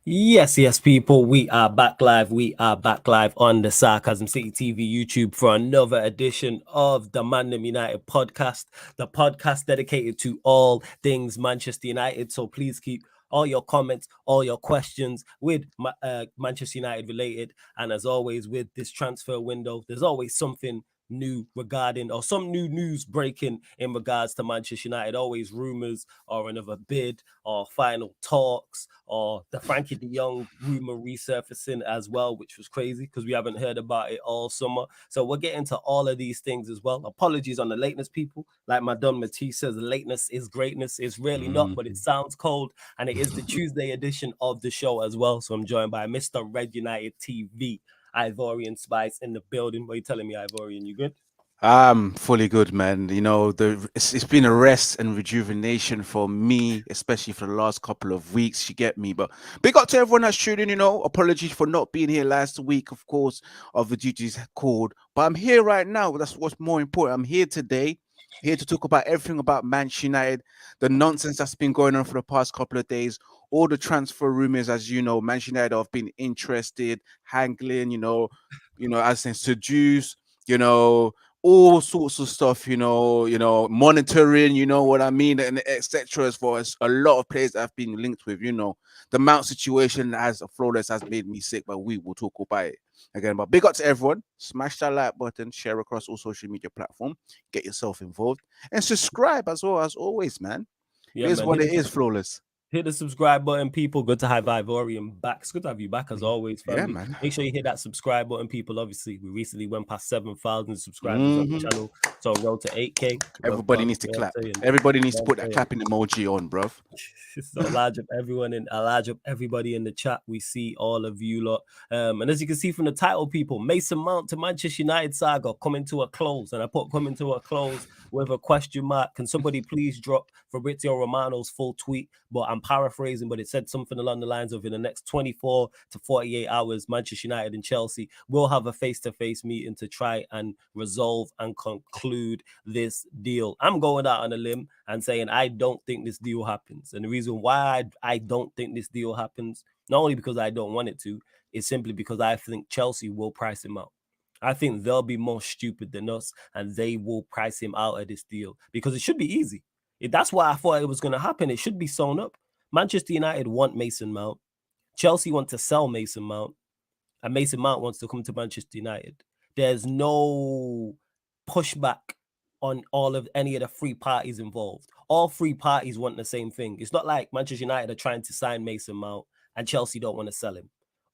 Yes, people. We are back live. We are back live on the Sarcasm City TV YouTube for another edition of the ManDem United podcast, the podcast dedicated to all things Manchester United. So please keep all your comments, all your questions with Manchester United related. And as always, with this transfer window, there's always something new regarding or some new news breaking in regards to Manchester United. Always rumors or another bid or final talks or the Frankie de Jong rumor resurfacing as well, which was crazy because we haven't heard about it all summer. So we'll get into all of these things as well. Apologies on the lateness, people. Like my Don Matisse says, lateness is greatness. It's really not, but it sounds cold. And it is the Tuesday edition of the show as well. So I'm joined by Mr. Red United TV, Ivorian Spice in the building. What are you telling me, Ivorian? You good? I'm fully good, man. You know, it's been a rest and rejuvenation for me, especially for the last couple of weeks. You get me, but big up to everyone that's tuning. Apologies for not being here last week, of course, of the duties called. But I'm here right now. That's what's more important. I'm here today, here to talk about everything about Manchester United, the nonsense that's been going on for the past couple of days, all the transfer rumors, as you know, Manchester United have been interested, haggling, as in seduce, you know all sorts of stuff, monitoring, you know what I mean, and etc. As far as a lot of players that have been linked with, the Mount situation as a flawless has made me sick, but we will talk about it again. But big up to everyone. Smash that like button, share across all social media platforms, get yourself involved, and subscribe as well as always, man. Yeah, Here's man. what it is, flawless. Hit the subscribe button, people. Good to have Ivorian back. It's good to have you back as always, Yeah, family. man. Make sure you hit that subscribe button, people. Obviously, we recently went past 7,000 subscribers on the hmm channel. So road to 8K. Well Everybody done. needs to You know what clap. I'm saying? Everybody needs You to know put what I'm that saying? clapping emoji on, bruv. So large of everyone and a large of everybody in the chat. We see all of you lot. And as you can see from the title, people, Mason Mount to Manchester United saga coming to a close. And I put coming to a close with a question mark. Can somebody please drop Fabrizio Romano's full tweet? But I'm paraphrasing, but it said something along the lines of in the next 24 to 48 hours, Manchester United and Chelsea will have a face-to-face meeting to try and resolve and conclude this deal. I'm going out on a limb and saying I don't think this deal happens. And the reason why I don't think this deal happens, not only because I don't want it to, is simply because I think Chelsea will price him out. I think they'll be more stupid than us and they will price him out of this deal because it should be easy. That's why I thought it was going to happen. It should be sewn up. Manchester United want Mason Mount. Chelsea want to sell Mason Mount. And Mason Mount wants to come to Manchester United. There's no pushback on all of any of the three parties involved. All three parties want the same thing. It's not like Manchester United are trying to sign Mason Mount and Chelsea don't want to sell him.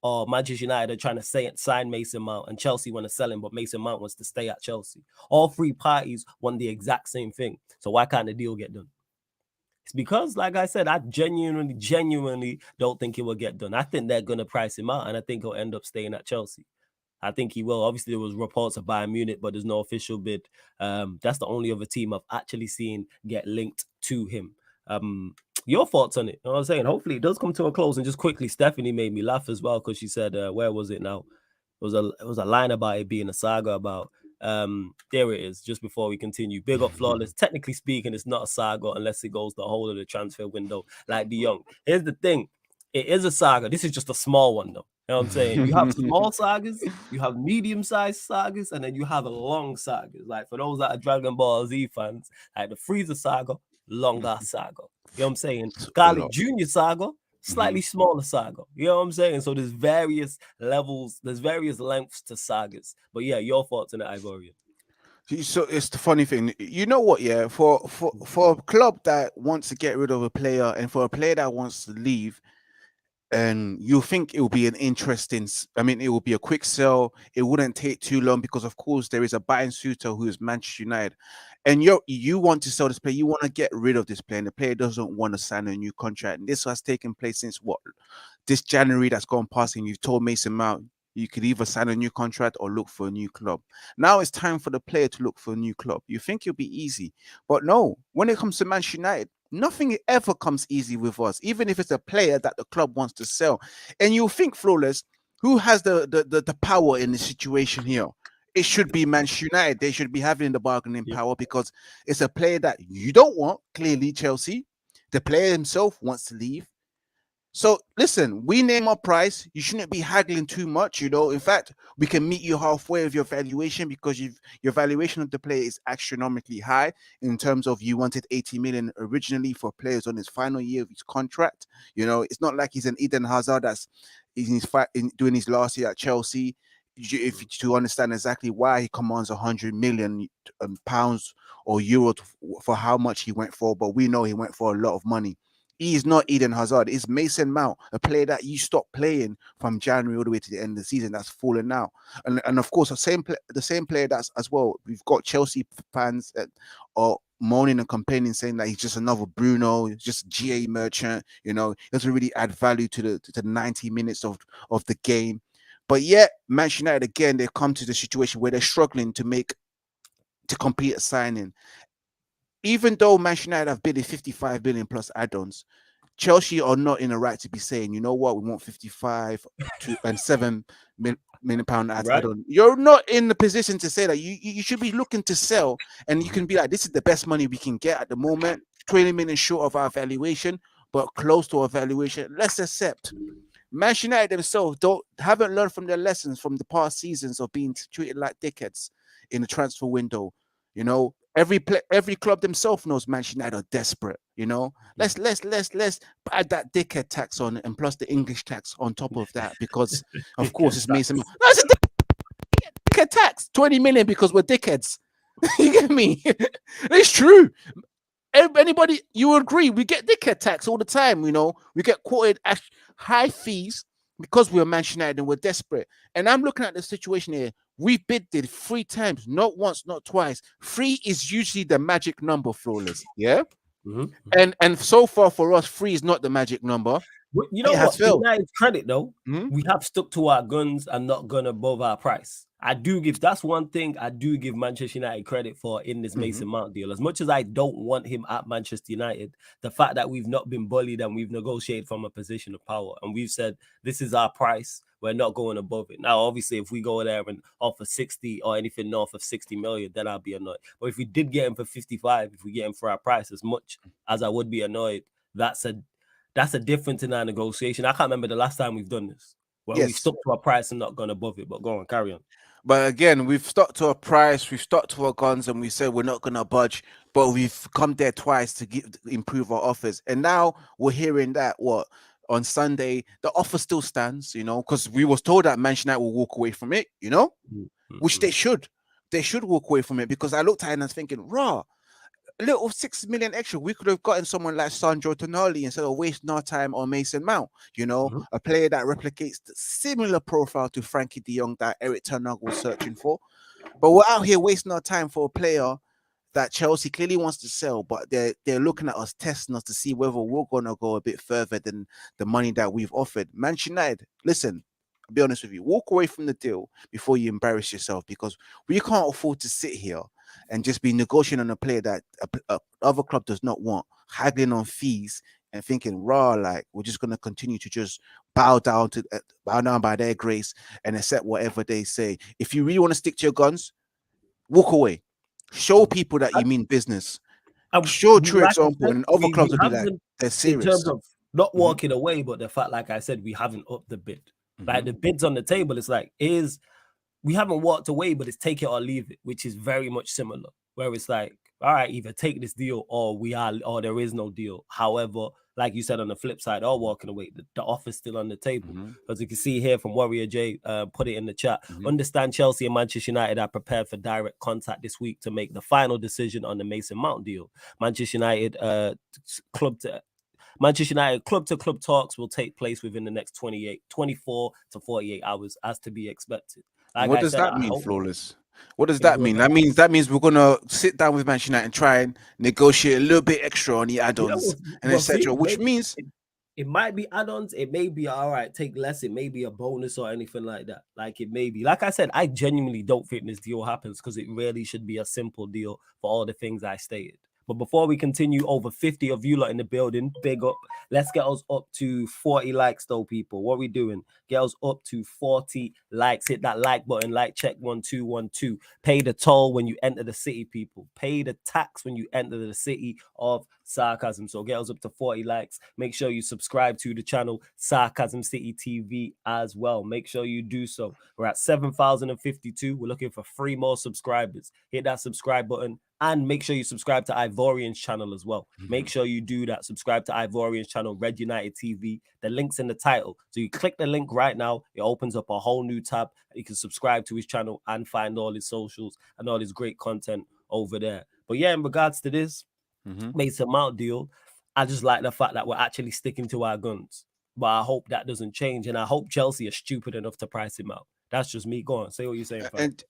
Or Manchester United are trying to sign Mason Mount and Chelsea want to sell him, but Mason Mount wants to stay at Chelsea. All three parties want the exact same thing. So why can't the deal get done? It's because, like I said, I genuinely don't think it will get done. I think they're going to price him out, and I think he'll end up staying at Chelsea. I think he will. Obviously, there was reports of Bayern Munich, but there's no official bid. That's the only other team I've actually seen get linked to him. Your thoughts on it? You know what I'm saying? Hopefully, it does come to a close. And just quickly, Stephanie made me laugh as well because she said, "Where was it now?" It was a line about it being a saga about there it is, just before we continue. Big up flawless. Technically speaking, it's not a saga unless it goes the whole of the transfer window, like De Jong. Here's the thing: it is a saga. This is just a small one, though. You know what I'm saying? You have small sagas, you have medium-sized sagas, and then you have long sagas. Like for those that are Dragon Ball Z fans, like the Frieza saga, longer saga. You know what I'm saying? A Scarlet lot. Junior saga, slightly smaller saga. You know what I'm saying? So there's various levels, there's various lengths to sagas. But yeah, your thoughts on the Ivorian. So it's the funny thing, you know what? Yeah, for a club that wants to get rid of a player and for a player that wants to leave, and you think it will be an interesting. I mean, it will be a quick sell. It wouldn't take too long because, of course, there is a buying suitor who is Manchester United, and you want to sell this player. You want to get rid of this player, and the player doesn't want to sign a new contract. And this has taken place since what this January that's gone past, and you've told Mason Mount you could either sign a new contract or look for a new club. Now it's time for the player to look for a new club. You think it'll be easy, but no. When it comes to Manchester United, nothing ever comes easy with us, even if it's a player that the club wants to sell. And you think, flawless, who has the power in the situation here? It should be Manchester United. They should be having the bargaining power because it's a player that you don't want, clearly, Chelsea. The player himself wants to leave. So listen, we name our price. You shouldn't be haggling too much. In fact, we can meet you halfway with your valuation because your valuation of the player is astronomically high in terms of you wanted 80 million originally for players on his final year of his contract. It's not like he's an Eden Hazard that's doing his last year at Chelsea. If to understand exactly why he commands 100 million pounds or euro for how much he went for, but we know he went for a lot of money. He's not Eden Hazard. It's Mason Mount, a player that you stopped playing from January all the way to the end of the season. That's fallen out, and of course the same player that's as well. We've got Chelsea fans that are moaning and complaining, saying that he's just another Bruno, he's just GA merchant. He doesn't really add value to the 90 minutes of the game. But yet, Manchester United again, they've come to the situation where they're struggling to complete a signing. Even though Manchester United have bid 55 billion plus add-ons, Chelsea are not in the right to be saying, you know what, we want 55 and 7 million pound add-on. You're not in the position to say that. You should be looking to sell, and you can be like, this is the best money we can get at the moment, 20 million short of our valuation, but close to our valuation. Let's accept. Manchester United themselves haven't learned from their lessons from the past seasons of being treated like dickheads in the transfer window. Every club themselves knows Manchester United are desperate. Let's add that dickhead tax on it, and plus the English tax on top of that, because of course it's Mason. No, it's a dickhead tax, 20 million because we're dickheads. You get me? It's true. Anybody, you would agree, we get dickhead tax all the time. We get quoted at high fees because we're Manchester United and we're desperate. And I'm looking at the situation here. We've bid 3 times, not once, not twice. 3 is usually the magic number, Flawless. Yeah. Mm-hmm. And so far for us, 3 is not the magic number. You know what? United's credit though, we have stuck to our guns and not gone above our price. That's one thing I do give Manchester United credit for in this Mason Mount deal. As much as I don't want him at Manchester United, the fact that we've not been bullied and we've negotiated from a position of power and we've said this is our price, we're not going above it. Now, obviously, if we go there and offer 60 or anything north of 60 million, then I'll be annoyed. But if we did get him for 55, if we get him for our price, as much as I would be annoyed, that's a difference in our negotiation. I can't remember the last time we've done this. Well, we've stuck to our price and not gone above it, but go on, carry on. But again, we've stuck to our price, we've stuck to our guns, and we said we're not going to budge, but we've come there twice to improve our offers. And now we're hearing that, on Sunday, the offer still stands, because we was told that Manchester United will walk away from it, which they should. They should walk away from it, because I looked at it and I was thinking, a little 6 million extra, we could have gotten someone like Sandro Tonali instead of wasting our time on Mason Mount. A player that replicates the similar profile to Frankie de Jong that Eric Ten Hag was searching for. But we're out here wasting our time for a player that Chelsea clearly wants to sell, but they're looking at us, testing us to see whether we're going to go a bit further than the money that we've offered. Manchester United, listen, I'll be honest with you, walk away from the deal before you embarrass yourself, because we can't afford to sit here and just be negotiating on a player that other club does not want, haggling on fees and thinking, we're just going to continue to just bow down by their grace and accept whatever they say. If you really want to stick to your guns, walk away. Show people that you mean business. Show true example, and other clubs will be like, they're serious. In terms of not walking away, but the fact, like I said, we haven't upped the bid. Like the bids on the table, it's like, we haven't walked away, but it's take it or leave it, which is very much similar. Where it's like, all right, either take this deal or there is no deal. However, like you said, on the flip side, or walking away, the offer's still on the table. As you can see here from Warrior J, put it in the chat. Understand Chelsea and Manchester United are prepared for direct contact this week to make the final decision on the Mason Mount deal. Manchester United club to club talks will take place within the next 24 to 48 hours, as to be expected. Like what does that mean, Flawless? What does that mean? That means we're gonna sit down with Manchester United and try and negotiate a little bit extra on the add-ons and etc. Which means it might be add-ons, it may be all right, take less, it may be a bonus or anything like that. Like it may be. Like I said, I genuinely don't think this deal happens, because it really should be a simple deal for all the things I stated. But before we continue, over 50 of you lot in the building, big up. Let's get us up to 40 likes, though, people. What are we doing? Get us up to 40 likes. Hit that like button. Like check 1212. Pay the toll when you enter the city, people. Pay the tax when you enter the city of Sarcasm. So get us up to 40 likes. Make sure you subscribe to the channel Sarcasm City TV as well. Make sure you do so. We're at 7,052. We're looking for 3 more subscribers. Hit that subscribe button and make sure you subscribe to Ivorian's channel as well. Make sure you do that. Subscribe to Ivorian's channel, Red United TV. The link's in the title. So you click the link right now. It opens up a whole new tab. You can subscribe to his channel and find all his socials and all his great content over there. But yeah, in regards to this Mason Mount deal, I just like the fact that we're actually sticking to our guns. But I hope that doesn't change. And I hope Chelsea are stupid enough to price him out. That's just me. Go on. Say what you're saying. And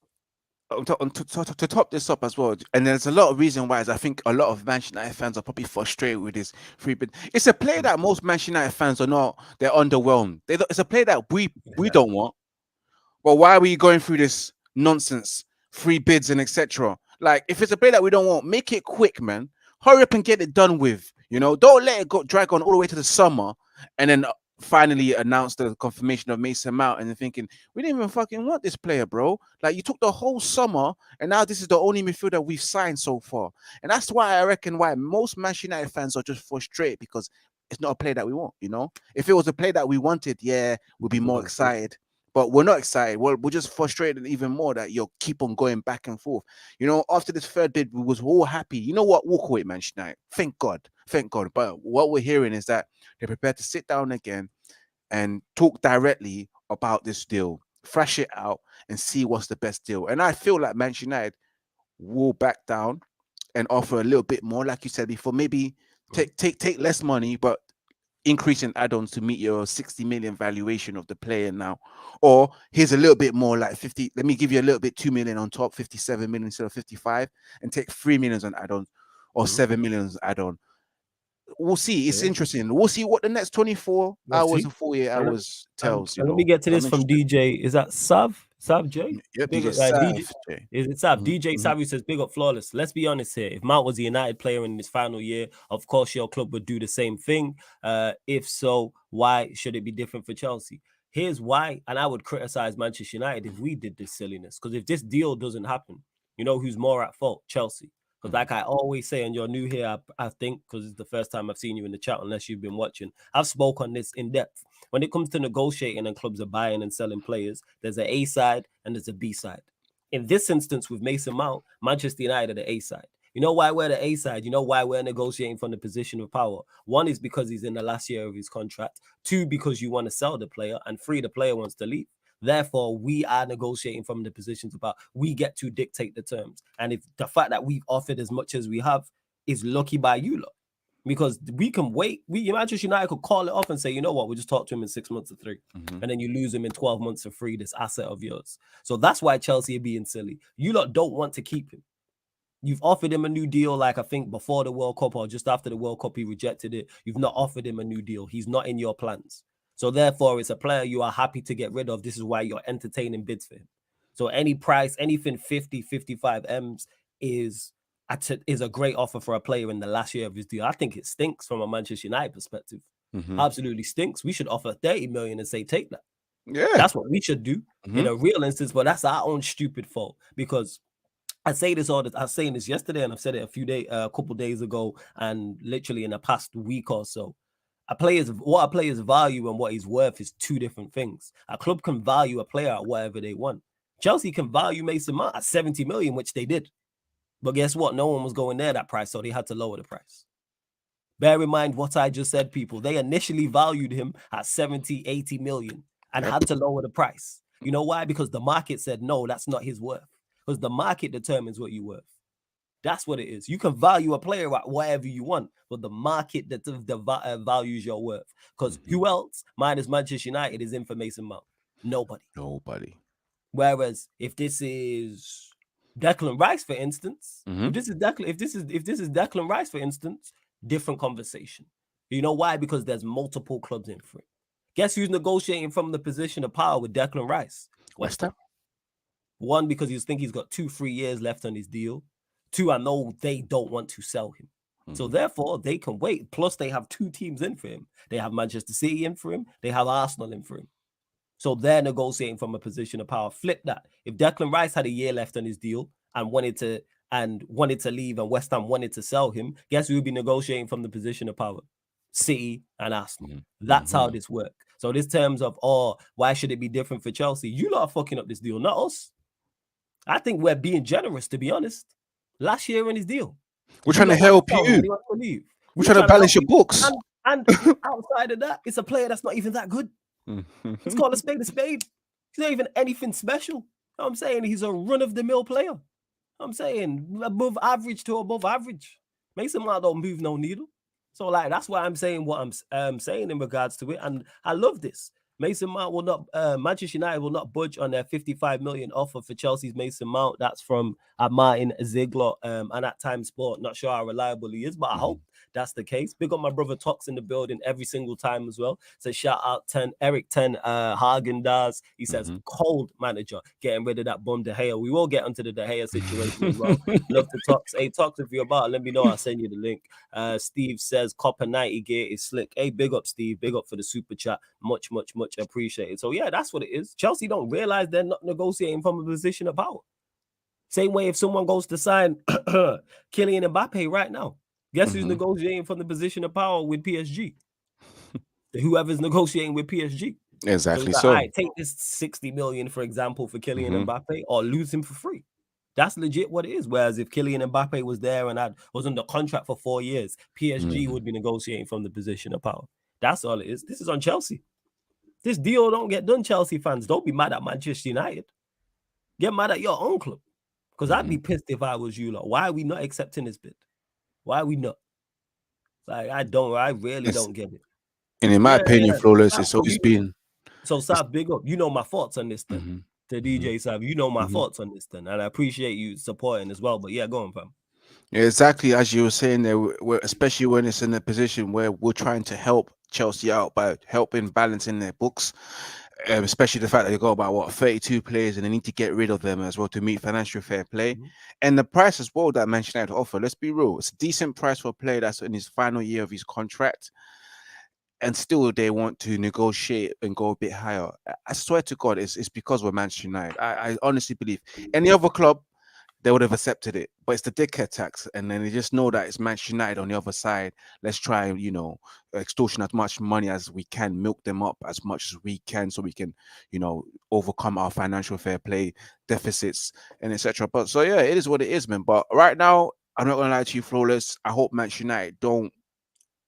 to top this up as well, and there's a lot of reason why I think a lot of Manchester United fans are probably frustrated with this free bid. It's a player that most Manchester United fans are not. They're underwhelmed. It's a player that we don't want. Well, why are we going through this nonsense, free bids and etc.? Like, if it's a player that we don't want, make it quick, man. Hurry up and get it done with. You know, don't let it drag on all the way to the summer, and then finally announce the confirmation of Mason Mount, and thinking we didn't even fucking want this player, bro. Like, you took the whole summer, and now this is the only midfielder we've signed so far, and that's why I reckon why most Manchester United fans are just frustrated, because it's not a player that we want. You know, if it was a player that we wanted, yeah, we'd be more excited. But we're not excited. We're just frustrated even more that you keep on going back and forth. You know, after this third bid, we was all happy. You know what? Walk away, Manchester United. Thank God. Thank God. But what we're hearing is that they're prepared to sit down again and talk directly about this deal, thrash it out, and see what's the best deal. And I feel like Manchester United will back down and offer a little bit more, like you said before. Maybe take less money, but increase in add-ons to meet your 60 million valuation of the player now. Or here's a little bit more, like 50. Let me give you a little bit, 2 million on top, 57 million instead of 55, and take 3 million on add-on, or 7 million add-on. We'll see. It's interesting. We'll see what the next 24 hours and 48 hours tells. Let me get to this from DJ. Is that Sav J? Yep, DJ Sav. Is it Sav? DJ Sav, who says, big up Flawless. Let's be honest here. If Mount was a United player in his final year, of course your club would do the same thing. If so, why should it be different for Chelsea? Here's why, and I would criticize Manchester United if we did this silliness. Because if this deal doesn't happen, you know who's more at fault? Chelsea. Because like I always say, and you're new here, I think, because it's the first time I've seen you in the chat, unless you've been watching. I've spoke on this in depth. When it comes to negotiating and clubs are buying and selling players, there's an A side and there's a B side. In this instance with Mason Mount, Manchester United are the A side. You know why we're the A side? You know why we're negotiating from the position of power? 1 is because he's in the last year of his contract. 2, because you want to sell the player. And 3, the player wants to leave. Therefore, we are negotiating from the positions about we get to dictate the terms. And if the fact that we've offered as much as we have is lucky by you lot, because we can wait. Manchester United could call it off and say, you know what, we'll just talk to him in 6 months or 3. And then you lose him in 12 months for free, this asset of yours. So that's why Chelsea are being silly. You lot don't want to keep him. You've offered him a new deal, like I think before the World Cup or just after the World Cup, he rejected it. You've not offered him a new deal. He's not in your plans. So therefore, it's a player you are happy to get rid of. This is why you're entertaining bids for him. So any price, anything 50, 55 M's is a great offer for a player in the last year of his deal. I think it stinks from a Manchester United perspective. Absolutely stinks. We should offer 30 million and say, take that. Yeah. That's what we should do in a real instance, but that's our own stupid fault. Because I say this I was saying this yesterday, and I've said it a couple days ago, and literally in the past week or so. What a player's value and what he's worth is 2 different things. A club can value a player at whatever they want. Chelsea can value Mason Mount at 70 million, which they did. But guess what? No one was going there that price, so they had to lower the price. Bear in mind what I just said, people. They initially valued him at 70, 80 million and had to lower the price. You know why? Because the market said, no, that's not his worth. Because the market determines what you're worth. That's what it is. You can value a player at whatever you want, but the market that values your worth. Because who else, minus Manchester United, is in for Mason Mount? Nobody. Whereas if this is Declan Rice, for instance, if this is Declan Rice, for instance, different conversation. You know why? Because there's multiple clubs in for it. Guess who's negotiating from the position of power with Declan Rice? West Ham. 1, because he's got 2-3 years left on his deal. 2, I know they don't want to sell him. So therefore, they can wait. Plus, they have 2 teams in for him. They have Manchester City in for him. They have Arsenal in for him. So they're negotiating from a position of power. Flip that. If Declan Rice had a year left on his deal and wanted to and wanted to leave and West Ham wanted to sell him, guess who would be negotiating from the position of power? City and Arsenal. That's how this works. So this terms of, why should it be different for Chelsea? You lot are fucking up this deal, not us. I think we're being generous, to be honest. Last year in his deal. We're trying to help you. We're trying to balance your books. And outside of that, it's a player that's not even that good. Let's call a spade a spade. He's not even anything special. You know what I'm saying? He's a run-of-the-mill player. I'm saying above average to above average. Mason Mount don't move no needle. So, like, that's why I'm saying what I'm saying in regards to it. And I love this. Mason Mount will not, Manchester United will not budge on their 55 million offer for Chelsea's Mason Mount. That's from Martin Ziegler and at Time Sport. Not sure how reliable he is, but I hope that's the case. Big up my brother Tox in the building every single time as well. So shout out Eric 10 Hagen-Dazs. He says, cold manager, getting rid of that bum De Gea. We will get onto the De Gea situation as well. Love to Tox. Hey, Tox, if you're about, let me know. I'll send you the link. Steve says, Copper 90 gear is slick. Hey, big up, Steve. Big up for the super chat. Much appreciated. So yeah, that's what it is. Chelsea don't realize they're not negotiating from a position of power. Same way if someone goes to sign Kylian Mbappe right now, guess who's negotiating from the position of power with PSG? Whoever's negotiating with PSG. Exactly. So, So all right, take this 60 million, for example, for Kylian Mbappe, or lose him for free. That's legit what it is. Whereas if Kylian Mbappe was there and was under contract for 4 years, PSG would be negotiating from the position of power. That's all it is. This is on Chelsea. This deal don't get done, Chelsea fans. Don't be mad at Manchester United. Get mad at your own club. Because I'd be pissed if I was you lot. Why are we not accepting this bid? Why are we not? Like, I really don't get it. And in my opinion, Flawless, it's always been. So, Sav, big up. You know my thoughts on this thing. To DJ Sav, you know my thoughts on this thing. And I appreciate you supporting as well. But yeah, go on, fam. Yeah, exactly as you were saying there, especially when it's in a position where we're trying to help Chelsea out by helping balancing their books, especially the fact that they got about 32 players and they need to get rid of them as well to meet financial fair play. And the price as well that Manchester United offer, let's be real, it's a decent price for a player that's in his final year of his contract. And still they want to negotiate and go a bit higher. I swear to God, it's because we're Manchester United. I honestly believe any other club, they would have accepted it, but it's the dickhead tax, and then they just know that it's Manchester United on the other side. Let's try, extortion as much money as we can, milk them up as much as we can, so we can, overcome our financial fair play deficits and etc. But so yeah, it is what it is, man. But right now, I'm not gonna lie to you, Flawless. I hope Manchester United don't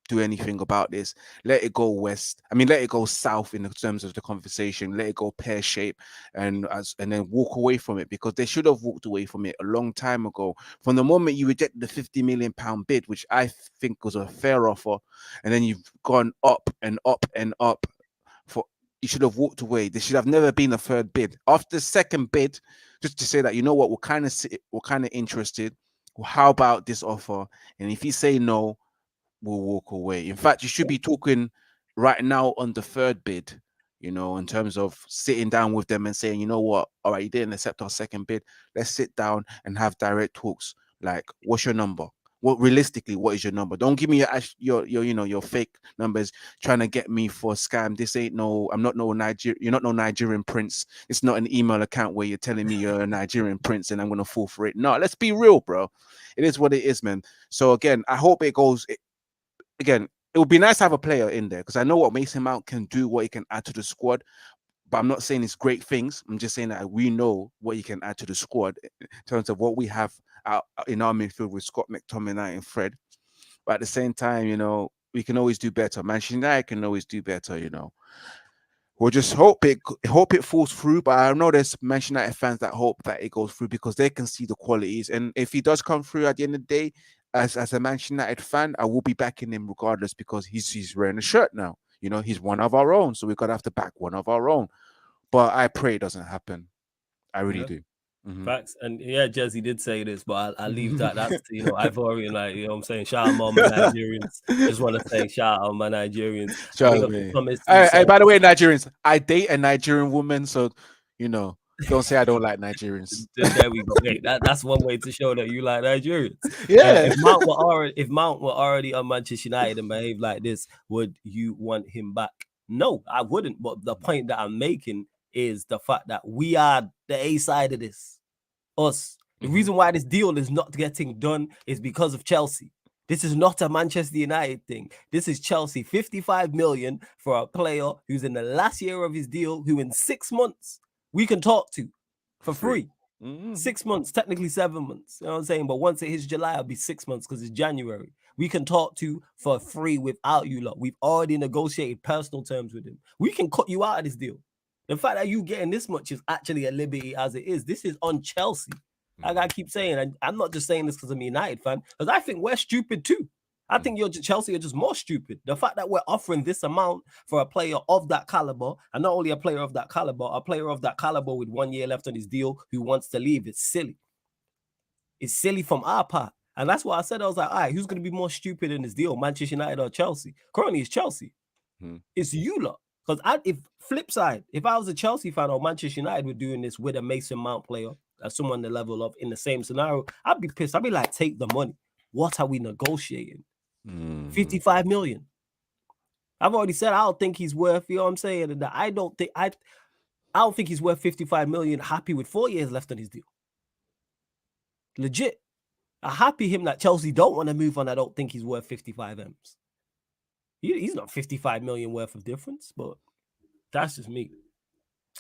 do anything about this. Let it go west. I mean, let it go south in terms of the conversation. Let it go pear shape, and then walk away from it, because they should have walked away from it a long time ago. From the moment you rejected the £50 million bid, which I think was a fair offer, and then you've gone up and up and up. You should have walked away. There should have never been a third bid. After the second bid, just to say that, you know what, we're kind of interested. Well, how about this offer? And if you say no, will walk away. In fact, you should be talking right now on the third bid, in terms of sitting down with them and saying, you know what, all right, you didn't accept our second bid. Let's sit down and have direct talks. Like, what's your number? What realistically, what is your number? Don't give me your fake numbers trying to get me for a scam. This ain't I'm not no Nigerian. You're not no Nigerian prince. It's not an email account where you're telling me you're a Nigerian prince and I'm gonna fall for it. No, let's be real, bro. It is what it is, man. So again, I hope it goes. Again, it would be nice to have a player in there, because I know what Mason Mount can do, what he can add to the squad. But I'm not saying it's great things. I'm just saying that we know what he can add to the squad in terms of what we have out in our midfield with Scott McTominay and Fred. But at the same time, we can always do better. Manchester United can always do better, We'll just hope it falls through. But I know there's Manchester United fans that hope that it goes through, because they can see the qualities. And if he does come through at the end of the day, as a Manchester United fan, I will be backing him regardless, because he's wearing a shirt now. He's one of our own, so we've got to have to back one of our own. But I pray it doesn't happen. I really do. Facts. And yeah, Jesse did say this, but I'll leave that. That's Ivorian, like, what I'm saying, shout out all my Nigerians. Just want to say shout out my Nigerians. Shout out me. Hey, by the way, Nigerians, I date a Nigerian woman, so don't say I don't like Nigerians. There we go. Hey, that's one way to show that you like Nigerians. Yeah. If Mount were already on Manchester United and behaved like this, would you want him back? No, I wouldn't. But the point that I'm making is the fact that we are the A side of this. Us. The reason why this deal is not getting done is because of Chelsea. This is not a Manchester United thing. This is Chelsea. 55 million for a player who's in the last year of his deal, who in 6 months we can talk to for free. 6 months, technically 7 months. You know what I'm saying? But once it hits July, it'll be 6 months because it's January. We can talk to for free without you lot. We've already negotiated personal terms with him. We can cut you out of this deal. The fact that you getting this much is actually a liberty as it is. This is on Chelsea. Like I keep saying, I'm not just saying this because I'm a United fan, because I think we're stupid too. I think Chelsea are just more stupid. The fact that we're offering this amount for a player of that caliber, and not only a player of that caliber, a player of that caliber with 1 year left on his deal who wants to leave, it's silly. It's silly from our part. And that's why I said, I was like, all right, who's going to be more stupid in this deal, Manchester United or Chelsea? Currently, it's Chelsea. It's you lot. Because if flip side, if I was a Chelsea fan or Manchester United were doing this with a Mason Mount player, as someone the level of in the same scenario, I'd be pissed. I'd be like, take the money. What are we negotiating? 55 million. I've already said I don't think he's worth, you know what I'm saying? That I don't think he's worth 55 million happy with 4 years left on his deal. Legit. I'm happy him that Chelsea don't want to move on. I don't think he's worth 55 M's. He's not 55 million worth of difference, but that's just me.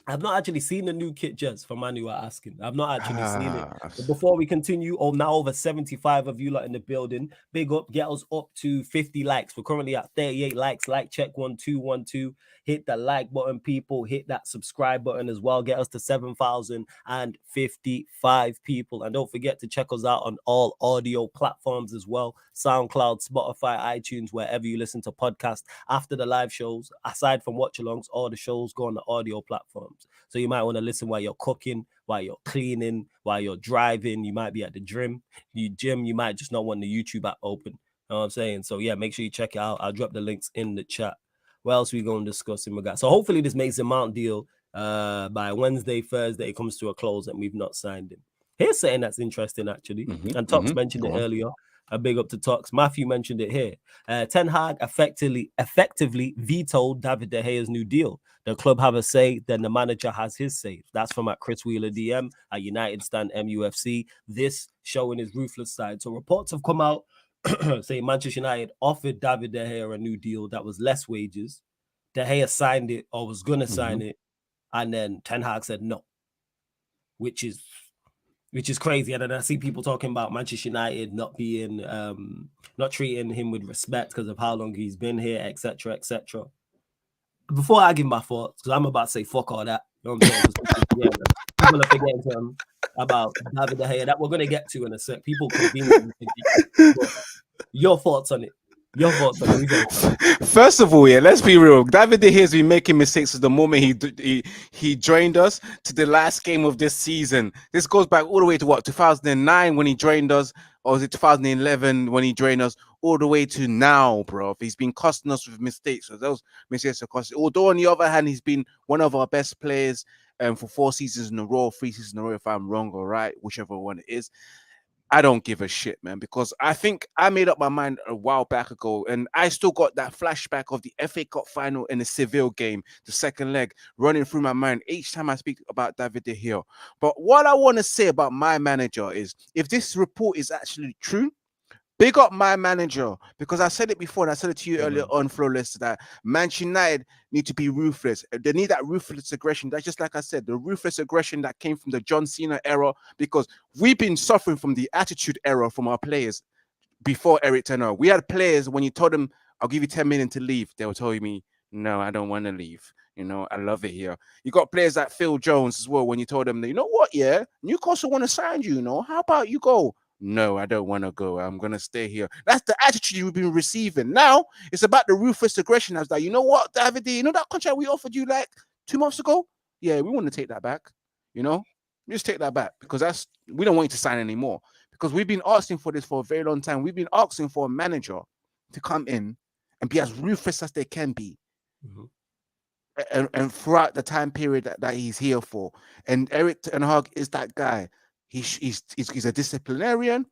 I've not actually seen the new kit, Jez, for Man who are asking. I've not actually seen it. But before we continue, now over 75 of you lot in the building. Big up, get us up to 50 likes. We're currently at 38 likes. Like check 1212. Hit the like button, people. Hit that subscribe button as well. Get us to 7,055 people. And don't forget to check us out on all audio platforms as well. SoundCloud, Spotify, iTunes, wherever you listen to podcasts. After the live shows, aside from watch-alongs, all the shows go on the audio platforms. So you might want to listen while you're cooking, while you're cleaning, while you're driving. You might be at the gym. You might just not want the YouTube app open. You know what I'm saying? So yeah, make sure you check it out. I'll drop the links in the chat. What else are we going to discuss in regard? So hopefully this Mason Mount deal by Wednesday, Thursday, it comes to a close and we've not signed him. Here's something that's interesting, actually. And Tox mentioned it earlier. A big up to Tox. Matthew mentioned it here. Ten Hag effectively vetoed David de Gea's new deal. The club have a say, then the manager has his say. That's from at Chris Wheeler DM at United Stand MUFC. This showing his ruthless side. So reports have come out saying Manchester United offered David de Gea a new deal that was less wages. De Gea signed it or was going to sign it. And then Ten Hag said no, which is crazy. And then I see people talking about Manchester United not being, not treating him with respect because of how long he's been here, etc., etc. Before I give my thoughts, because I'm about to say fuck all that. You know what I'm saying? People are forgetting about David de Gea that we're going to get to in a sec. People conveniently your thoughts on it. Your thoughts on it. First of all, yeah, let's be real. David de Gea has been making mistakes from the moment he joined us to the last game of this season. This goes back all the way to what, 2009 when he joined us, or was it 2011 when he joined us, all the way to now, bro. He's been costing us with mistakes. So those mistakes are costing. Although on the other hand, he's been one of our best players for 4 seasons in a row, 3 seasons in a row, if I'm wrong or right, whichever one it is. I don't give a shit, man, because I think I made up my mind a while back ago, and I still got that flashback of the FA Cup final in the Seville game, the second leg, running through my mind each time I speak about David de Gea. But what I want to say about my manager is, if this report is actually true, big up my manager, because I said it before, and I said it to you earlier on, Flawless, that Manchester United need to be ruthless. They need that ruthless aggression. That's just like I said, the ruthless aggression that came from the John Cena era, because we've been suffering from the attitude era from our players before Eric Ten Hag. We had players, when you told them, I'll give you 10 million to leave, they were telling me, no, I don't want to leave. You know, I love it here. You got players like Phil Jones as well, when you told them, you know what, yeah, Newcastle want to sign you, you know, how about you go? No, I don't want to go. I'm going to stay here. That's the attitude you've been receiving. Now, it's about the ruthless aggression. I was like, you know what, David, you know that contract we offered you like 2 months ago? Yeah, we want to take that back. You know, just take that back, because we don't want you to sign anymore. Because we've been asking for this for a very long time. We've been asking for a manager to come in and be as ruthless as they can be. And throughout the time period that he's here for. And Eric Ten Hag is that guy. He's a disciplinarian,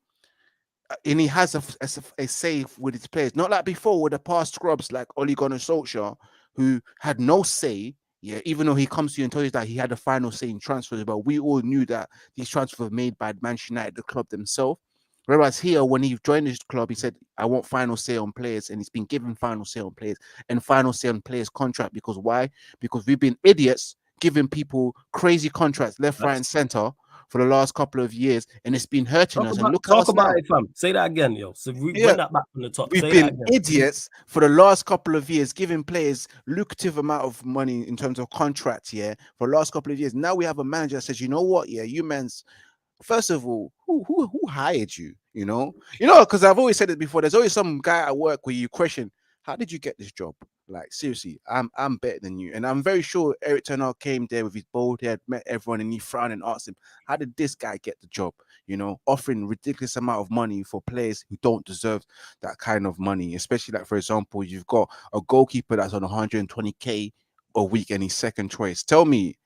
and he has a say with his players. Not like before with the past scrubs like Ole Gunnar Solskjaer, who had no say, Yeah, even though he comes to you and tells you that he had the final say in transfers, but we all knew that these transfers were made by Manchester United, the club themselves. Whereas here, when he joined this club, he said, I want final say on players, and he's been given final say on players and final say on players' contract. Because why? Because we've been idiots giving people crazy contracts left, right, and center for the last couple of years, and it's been hurting us. And look at us now. Talk about it, fam. Say that again, yo. So Yeah. run that back from the top. We've Say been that again. idiots for the last couple of years, giving players lucrative amount of money in terms of contracts. Yeah, for the last couple of years. Now we have a manager that says, you know what? Yeah, you men's. First of all, who hired you? You know, because I've always said it before. There's always some guy at work where you question, how did you get this job? Like seriously, I'm better than you, and I'm very sure Eric Ten Hag came there with his bald head, met everyone, and he frowned and asked him, how did this guy get the job? You know, offering ridiculous amount of money for players who don't deserve that kind of money, especially like, for example, you've got a goalkeeper that's on 120k a week and he's second choice. Tell me,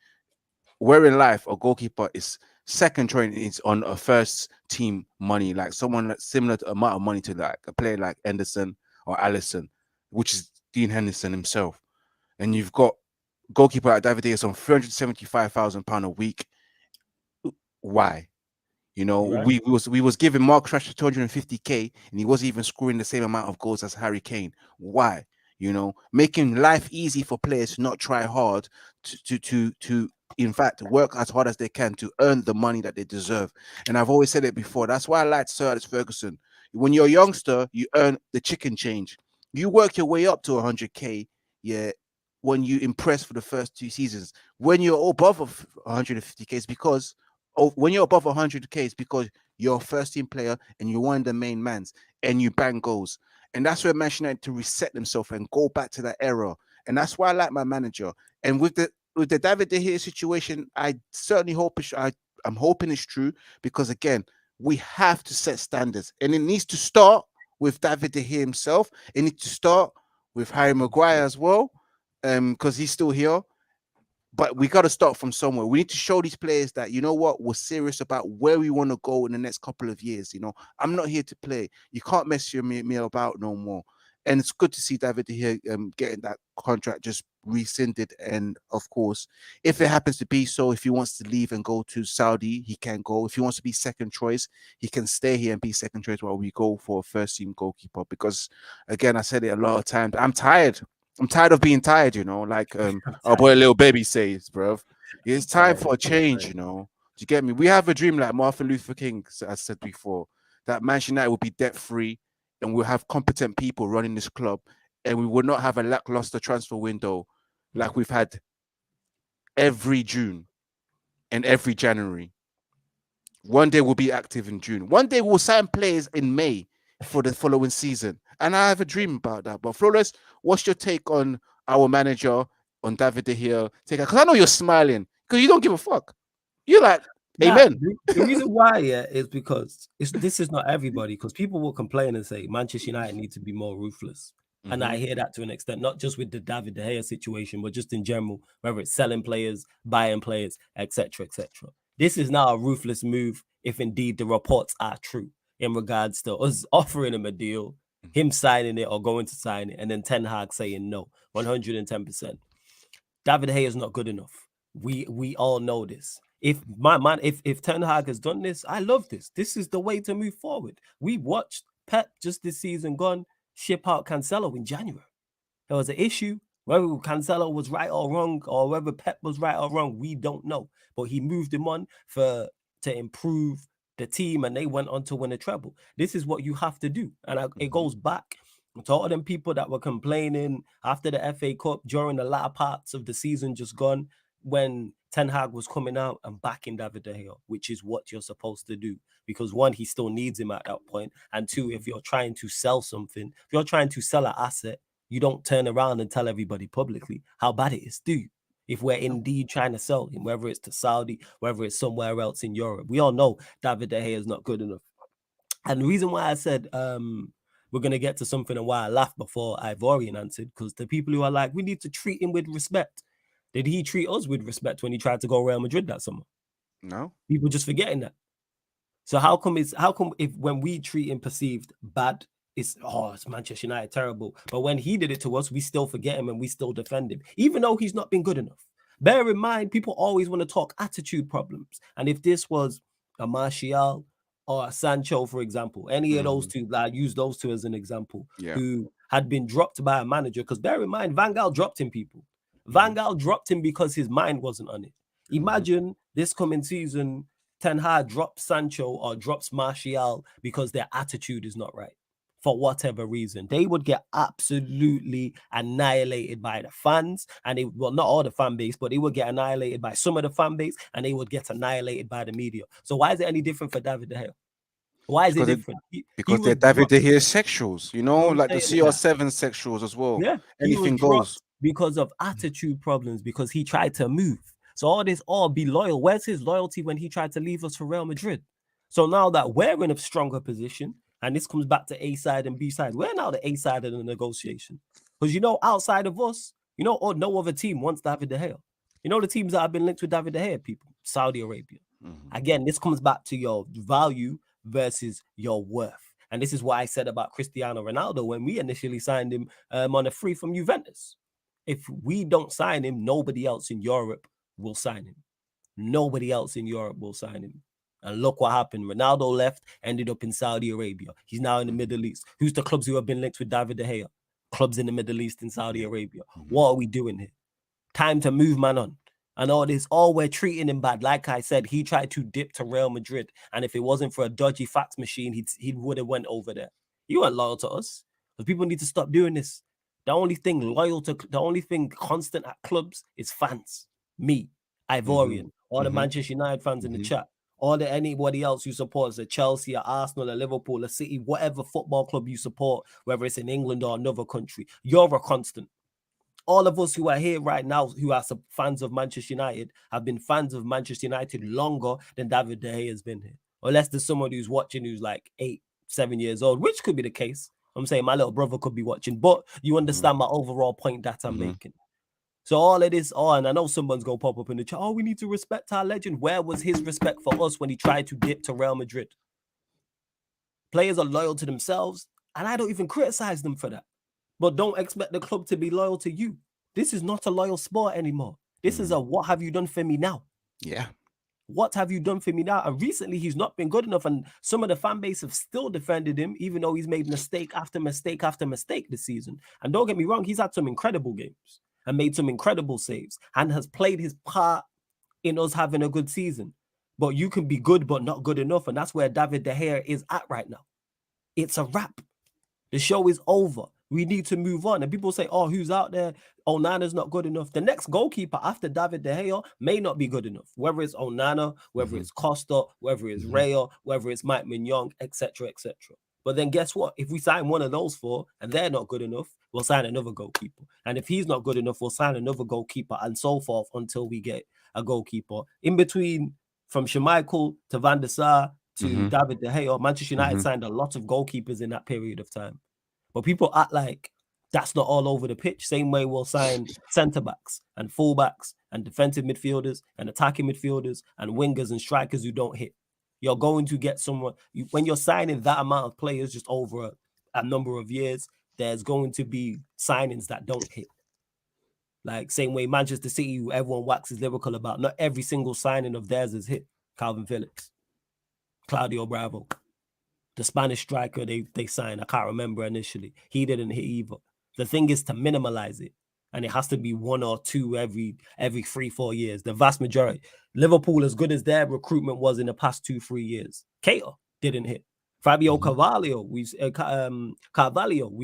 where in life a goalkeeper is second choice is on a first team money, like someone that's similar to amount of money to like a player like Anderson or Allison, which is Dean Henderson himself. And you've got goalkeeper like David de Gea on £375,000 a week. Why? You know, Right. we was giving Mark Rashford 250k, and he wasn't even scoring the same amount of goals as Harry Kane. Why? You know, making life easy for players to not try hard to in fact work as hard as they can to earn the money that they deserve. And I've always said it before. That's why I like Sir Alex Ferguson. When you're a youngster, you earn the chicken change. You work your way up to 100k. Yeah, when you impress for the first 2 seasons. When you're above 150k, it's because when you're above 100k, it's because you're a first team player and you're one of the main mans and you bang goals. And that's where Manchester United to reset themselves and go back to that era. And that's why I like my manager. And with the David de Gea situation, I certainly hope I'm hoping it's true, because again, we have to set standards, and it needs to start with David de Gea himself. It needs to start with Harry Maguire as well, because he's still here. But we got to start from somewhere. We need to show these players that, you know what, we're serious about where we want to go in the next couple of years. You know, I'm not here to play. You can't mess me about no more. And it's good to see David de Gea getting that contract just rescinded. And of course, if it happens to be so, if he wants to leave and go to Saudi, he can go. If he wants to be second choice, he can stay here and be second choice while we go for a first team goalkeeper. Because again, I said it a lot of times, I'm tired. I'm tired of being tired, you know, like our boy Little Baby says, bro. It's time for a change, you know. Do you get me? We have a dream like Martin Luther King, as I said before, that Manchester United will be debt-free and we'll have competent people running this club, and we will not have a lackluster transfer window like we've had every June and every January. One day we'll be active in June. One day we'll sign players in May for the following season. And I have a dream about that. But Flawless, what's your take on our manager, on David de Gea? Because I know you're smiling because you don't give a fuck. You're like, amen. The reason why, is because this is not everybody. Because people will complain and say Manchester United need to be more ruthless. And I hear that to an extent, not just with the David de Gea situation, but just in general, whether it's selling players, buying players, etc., etc. This is now a ruthless move, if indeed the reports are true, in regards to us offering him a deal, him signing it or going to sign it, and then Ten Hag saying no, 110%. David de Gea is not good enough. We all know this. If Ten Hag has done this, I love this. This is the way to move forward. We watched Pep just this season gone ship out Cancelo in January. There was an issue. Whether Cancelo was right or wrong, or whether Pep was right or wrong, we don't know. But he moved him on to improve the team, and they went on to win a treble. This is what you have to do. And it goes back to all them people that were complaining after the FA Cup during the latter parts of the season just gone, when Ten Hag was coming out and backing David de Gea, which is what you're supposed to do. Because one, he still needs him at that point. And two, if you're trying to sell something, if you're trying to sell an asset, you don't turn around and tell everybody publicly how bad it is, do you? If we're indeed trying to sell him, whether it's to Saudi, whether it's somewhere else in Europe, we all know David de Gea is not good enough. And the reason why I said we're going to get to something and why I laughed before Ivorian answered, because the people who are like, we need to treat him with respect. Did he treat us with respect when he tried to go Real Madrid that summer? No. People just forgetting that. So how come if when we treat him perceived bad, it's Manchester United terrible. But when he did it to us, we still forget him and we still defend him, even though he's not been good enough. Bear in mind, people always want to talk attitude problems. And if this was a Martial or a Sancho, for example, any of those two, I use those two as an example, who had been dropped by a manager, because bear in mind, Van Gaal dropped him, people. Van Gaal dropped him because his mind wasn't on it. Imagine this coming season, Ten Hag drops Sancho or drops Martial because their attitude is not right. For whatever reason, they would get absolutely annihilated by the fans, and well, not all the fan base, but they would get annihilated by some of the fan base, and they would get annihilated by the media. So why is it any different for David de Gea? Why is it different? Because they're David de Gea sexuals, you know, like the CR7 sexuals as well. Yeah, anything goes. Because of attitude problems, because he tried to move. So all this, be loyal. Where's his loyalty when he tried to leave us for Real Madrid? So now that we're in a stronger position, and this comes back to A side and B side, we're now the A side of the negotiation. Because, outside of us, no other team wants David de Gea. The teams that have been linked with David de Gea, people, Saudi Arabia. Again, this comes back to your value versus your worth. And this is what I said about Cristiano Ronaldo when we initially signed him on a free from Juventus. If we don't sign him, nobody else in Europe will sign him. Nobody else in Europe will sign him. And look what happened. Ronaldo left, ended up in Saudi Arabia. He's now in the Middle East. Who's the clubs who have been linked with David de Gea? Clubs in the Middle East and Saudi Arabia. What are we doing here? Time to move man on. And all this, we're treating him bad. Like I said, he tried to dip to Real Madrid. And if it wasn't for a dodgy fax machine, he would have went over there. You weren't loyal to us. Because people need to stop doing this. The only thing constant at clubs is fans. Me, Ivorian, all the Manchester United fans in the chat. Or anybody else who supports a Chelsea, a Arsenal, a Liverpool, a City, whatever football club you support, whether it's in England or another country, you're a constant. All of us who are here right now, who are fans of Manchester United, have been fans of Manchester United longer than David de Gea has been here. Unless there's someone who's watching who's like 8, 7 years old, which could be the case. I'm saying my little brother could be watching, but you understand my overall point that I'm making. So all of this, and I know someone's going to pop up in the chat, we need to respect our legend. Where was his respect for us when he tried to dip to Real Madrid? Players are loyal to themselves, and I don't even criticize them for that. But don't expect the club to be loyal to you. This is not a loyal sport anymore. This is a what have you done for me now? Yeah. What have you done for me now? And recently, he's not been good enough, and some of the fan base have still defended him, even though he's made mistake after mistake after mistake this season. And don't get me wrong, he's had some incredible games and made some incredible saves and has played his part in us having a good season. But you can be good but not good enough, and that's where David de Gea is at right now. It's a wrap. The show is over. We need to move on. And people say, who's out there? Onana's not good enough. The next goalkeeper after David de Gea may not be good enough. Whether it's Onana, whether it's Costa, whether it's Rayo, whether it's Mike Mignon, etc., etc. But then guess what? If we sign one of those four and they're not good enough, we'll sign another goalkeeper. And if he's not good enough, we'll sign another goalkeeper and so forth until we get a goalkeeper. In between, from Schmeichel to Van der Sar to David de Gea, Manchester United signed a lot of goalkeepers in that period of time. But people act like that's not all over the pitch. Same way we'll sign centre-backs and full-backs and defensive midfielders and attacking midfielders and wingers and strikers who don't hit. You're going to get someone, when you're signing that amount of players just over a number of years, there's going to be signings that don't hit. Like same way Manchester City, who everyone waxes lyrical about, not every single signing of theirs is hit. Calvin Phillips, Claudio Bravo. The Spanish striker they signed, I can't remember initially. He didn't hit either. The thing is to minimalize it. And it has to be one or two every 3-4 years. The vast majority. Liverpool, as good as their recruitment was in the past 2-3 years, Keita didn't hit. Fabio Carvalho, we've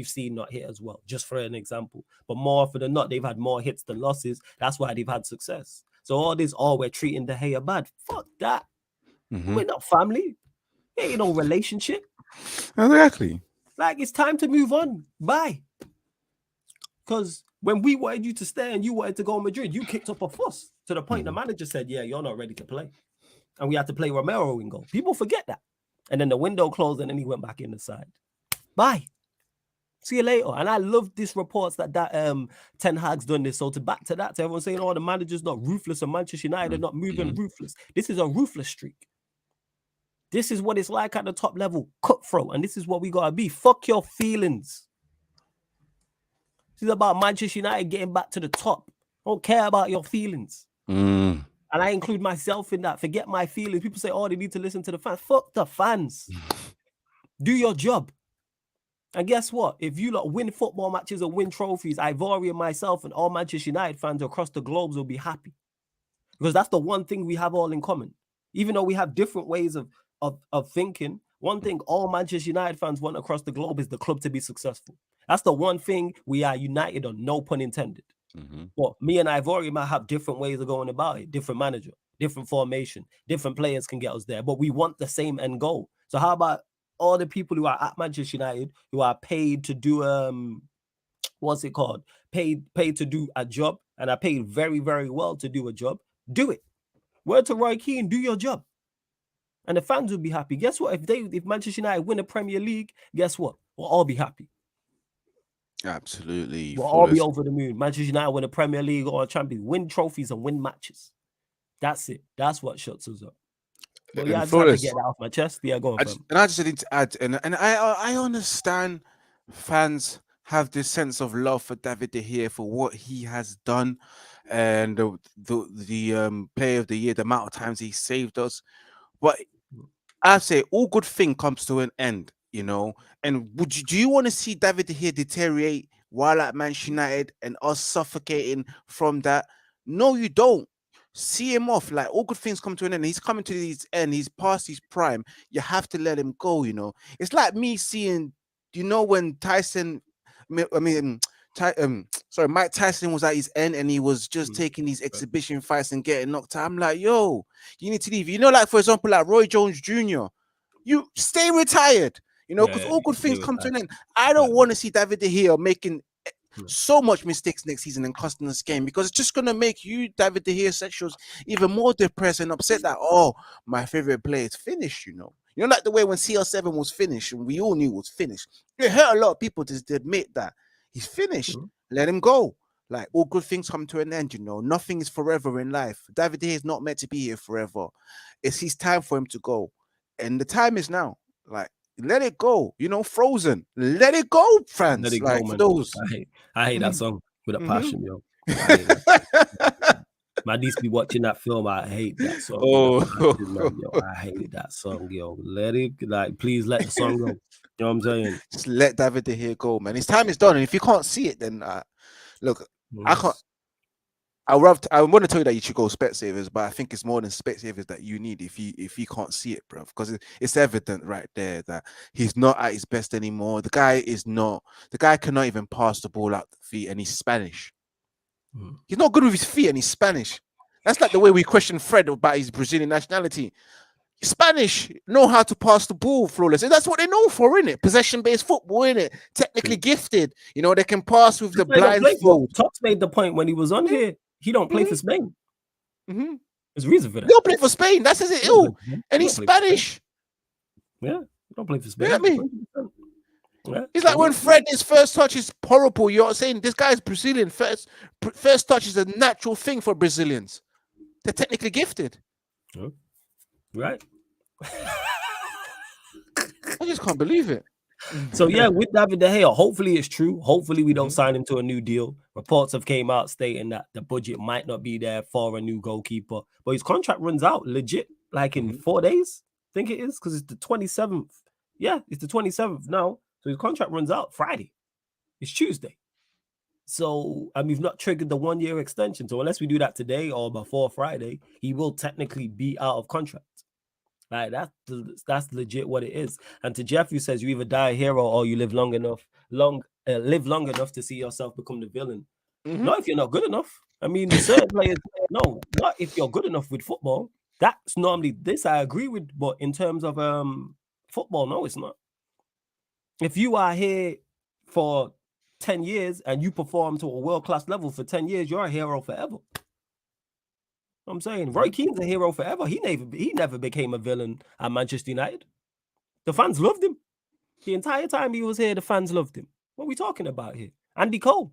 seen not hit as well, just for an example. But more often than not, they've had more hits than losses. That's why they've had success. So all this, we're treating De Gea bad. Fuck that. We're not family. It ain't no relationship. Exactly. Like, it's time to move on. Bye. Because when we wanted you to stay and you wanted to go to Madrid, you kicked up a fuss to the point the manager said, yeah, you're not ready to play. And we had to play Romero in goal. People forget that. And then the window closed and then he went back in the side. Bye. See you later. And I love this reports that Ten Hag's done this. So to back to that, to everyone saying, the manager's not ruthless and Manchester United are not moving ruthless. This is a ruthless streak. This is what it's like at the top level, cutthroat, and this is what we gotta be. Fuck your feelings. This is about Manchester United getting back to the top. I don't care about your feelings. Mm. And I include myself in that. Forget my feelings. People say, oh, they need to listen to the fans. Fuck the fans. Do your job. And guess what? If you lot win football matches or win trophies, Ivory and myself and all Manchester United fans across the globe will be happy. Because that's the one thing we have all in common. Even though we have different ways of thinking, one thing all Manchester United fans want across the globe is the club to be successful. That's the one thing we are united on, no pun intended. Mm-hmm. Well, me and Ivory might have different ways of going about it, different manager, different formation, different players can get us there, but we want the same end goal. So how about all the people who are at Manchester United who are paid to do what's it called? Paid to do a job and are paid very, very well to do a job. Do it. Word to Roy Keane, do your job. And the fans will be happy. Guess what? If Manchester United win the Premier League, guess what? We'll all be happy. Absolutely. We'll all be over the moon. Manchester United win the Premier League or a Champions, win trophies and win matches. That's it. That's what shuts us up. But yeah, I just have to get that off my chest. Yeah, go on. I just need to add, and I understand fans have this sense of love for David de Gea for what he has done, and the player of the year, the amount of times he saved us. But I say all good thing comes to an end, you know. And do you want to see David de Gea deteriorate while at Manchester United and us suffocating from that? No, you don't. See him off. Like, all good things come to an end. He's coming to his end. He's past his prime. You have to let him go, you know. It's like me seeing, you know, when Mike Tyson was at his end and he was just taking these exhibition fights and getting knocked out. I'm like, yo, you need to leave. You know, like, for example, like Roy Jones Jr., you stay retired, you know, because all good things come to an end. I don't want to see David de Gea making so much mistakes next season and costing us game, because it's just going to make you, David de Gea sexuals, even more depressed and upset that, oh, my favorite player is finished, you know. You know, like the way when CR7 was finished and we all knew it was finished. It hurt a lot of people to admit that he's finished. Let him go. Like, all good things come to an end, you know. Nothing is forever in life. David de Gea is not meant to be here forever. It's his time for him to go. And the time is now. Like, let it go, you know. Frozen, let it go, fans. Let it go, man. Those. I hate that song with a passion, yo. I hate that. Man needs to be watching that film. I hate that song. Yo, I hated that song, yo. Let it, like, please let the song go. You know what I'm saying? Just let David de Gea go, man. His time is done. And if you can't see it, then look, I can't. I want to tell you that you should go Specsavers, but I think it's more than Specsavers that you need if you can't see it, bro. Because it's evident right there that he's not at his best anymore. The guy cannot even pass the ball out the feet, and he's Spanish. He's not good with his feet, and he's Spanish. That's like the way we question Fred about his Brazilian nationality. Spanish know how to pass the ball flawless, and that's what they know for, innit? Possession-based football, innit? Technically gifted, you know. They can pass with the blindfold. Tops made the point when he was on here. He don't play for Spain. There's a reason for that. He don't play for Spain. That's his ill, and he's Spanish. Yeah, he don't play for Spain. You know what I mean? It's like when Fred, his first touch is horrible. You know what I'm saying? This guy is Brazilian. First touch is a natural thing for Brazilians. They're technically gifted. Right. I just can't believe it. So yeah, with David de Gea, hopefully it's true. Hopefully we don't sign him to a new deal. Reports have came out stating that the budget might not be there for a new goalkeeper, but his contract runs out legit like in 4 days. I think it is, because it's the 27th. Yeah, it's the 27th now. So his contract runs out Friday. It's Tuesday. So we've not triggered the 1 year extension. So unless we do that today or before Friday, he will technically be out of contract. Like, that's legit what it is. And to Jeff, who says you either die a hero or you live long enough to see yourself become the villain. Not if you're not good enough. I mean, certain players, no, not if you're good enough with football. That's normally this I agree with, but in terms of football, no, it's not. If you are here for 10 years and you perform to a world-class level for 10 years, you're a hero forever. I'm saying Roy Keane's a hero forever. He never became a villain at Manchester United. The fans loved him. The entire time he was here, the fans loved him. What are we talking about here? Andy Cole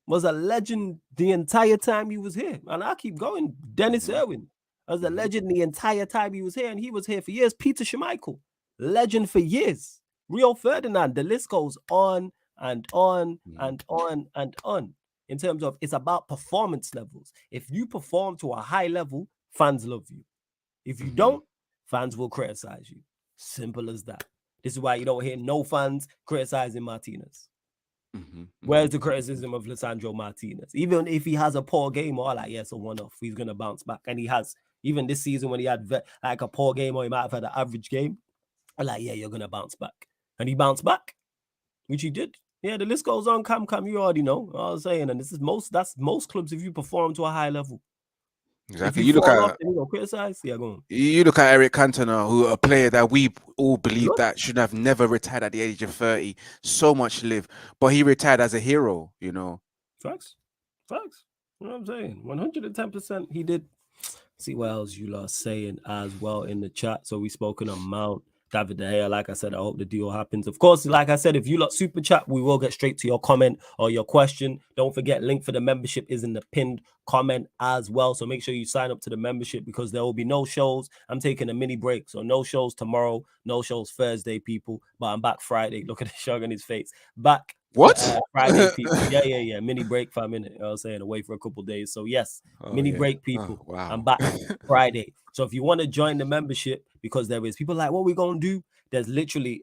was a legend the entire time he was here. And I keep going. Dennis Irwin was a legend the entire time he was here, and he was here for years. Peter Schmeichel, legend for years. Rio Ferdinand, the list goes on and on and on and on. in terms of it's about performance levels. If you perform to a high level, fans love you. If you don't, fans will criticize you. Simple as that. This is why you don't hear no fans criticizing Martinez. Where's the criticism of Lisandro Martinez? Even if he has a poor game, or like, yeah, it's a one-off, he's gonna bounce back. And he has. Even this season when he had like a poor game, or he might have had an average game, I'm like, yeah, you're gonna bounce back. And he bounced back, which he did. Yeah, the list goes on. Cam, you already know what I was saying. And this is that's most clubs if you perform to a high level. Exactly. If you fall off, then you criticize. Yeah, go on. You look at Eric Cantona, who a player that we all believe that should have never retired at the age of 30. So much live, but he retired as a hero. You know. Facts. You know what I'm saying? 110%. He did. See what else you lot saying as well in the chat. So we spoken on Mount. David de Gea, like I said, I hope the deal happens. Of course, like I said, if you lot super chat, we will get straight to your comment or your question. Don't forget, link for the membership is in the pinned comment as well. So make sure you sign up to the membership because there will be no shows. I'm taking a mini break. So no shows tomorrow, no shows Thursday, people. But I'm back Friday. Look at the shrug on his face. Back. What? Friday, people. Yeah. Mini break for a minute. You know what I'm saying? Away for a couple days. So yes, mini break, people. Oh, wow. I'm back Friday. So if you want to join the membership, because there is people like, what we gonna do? There's literally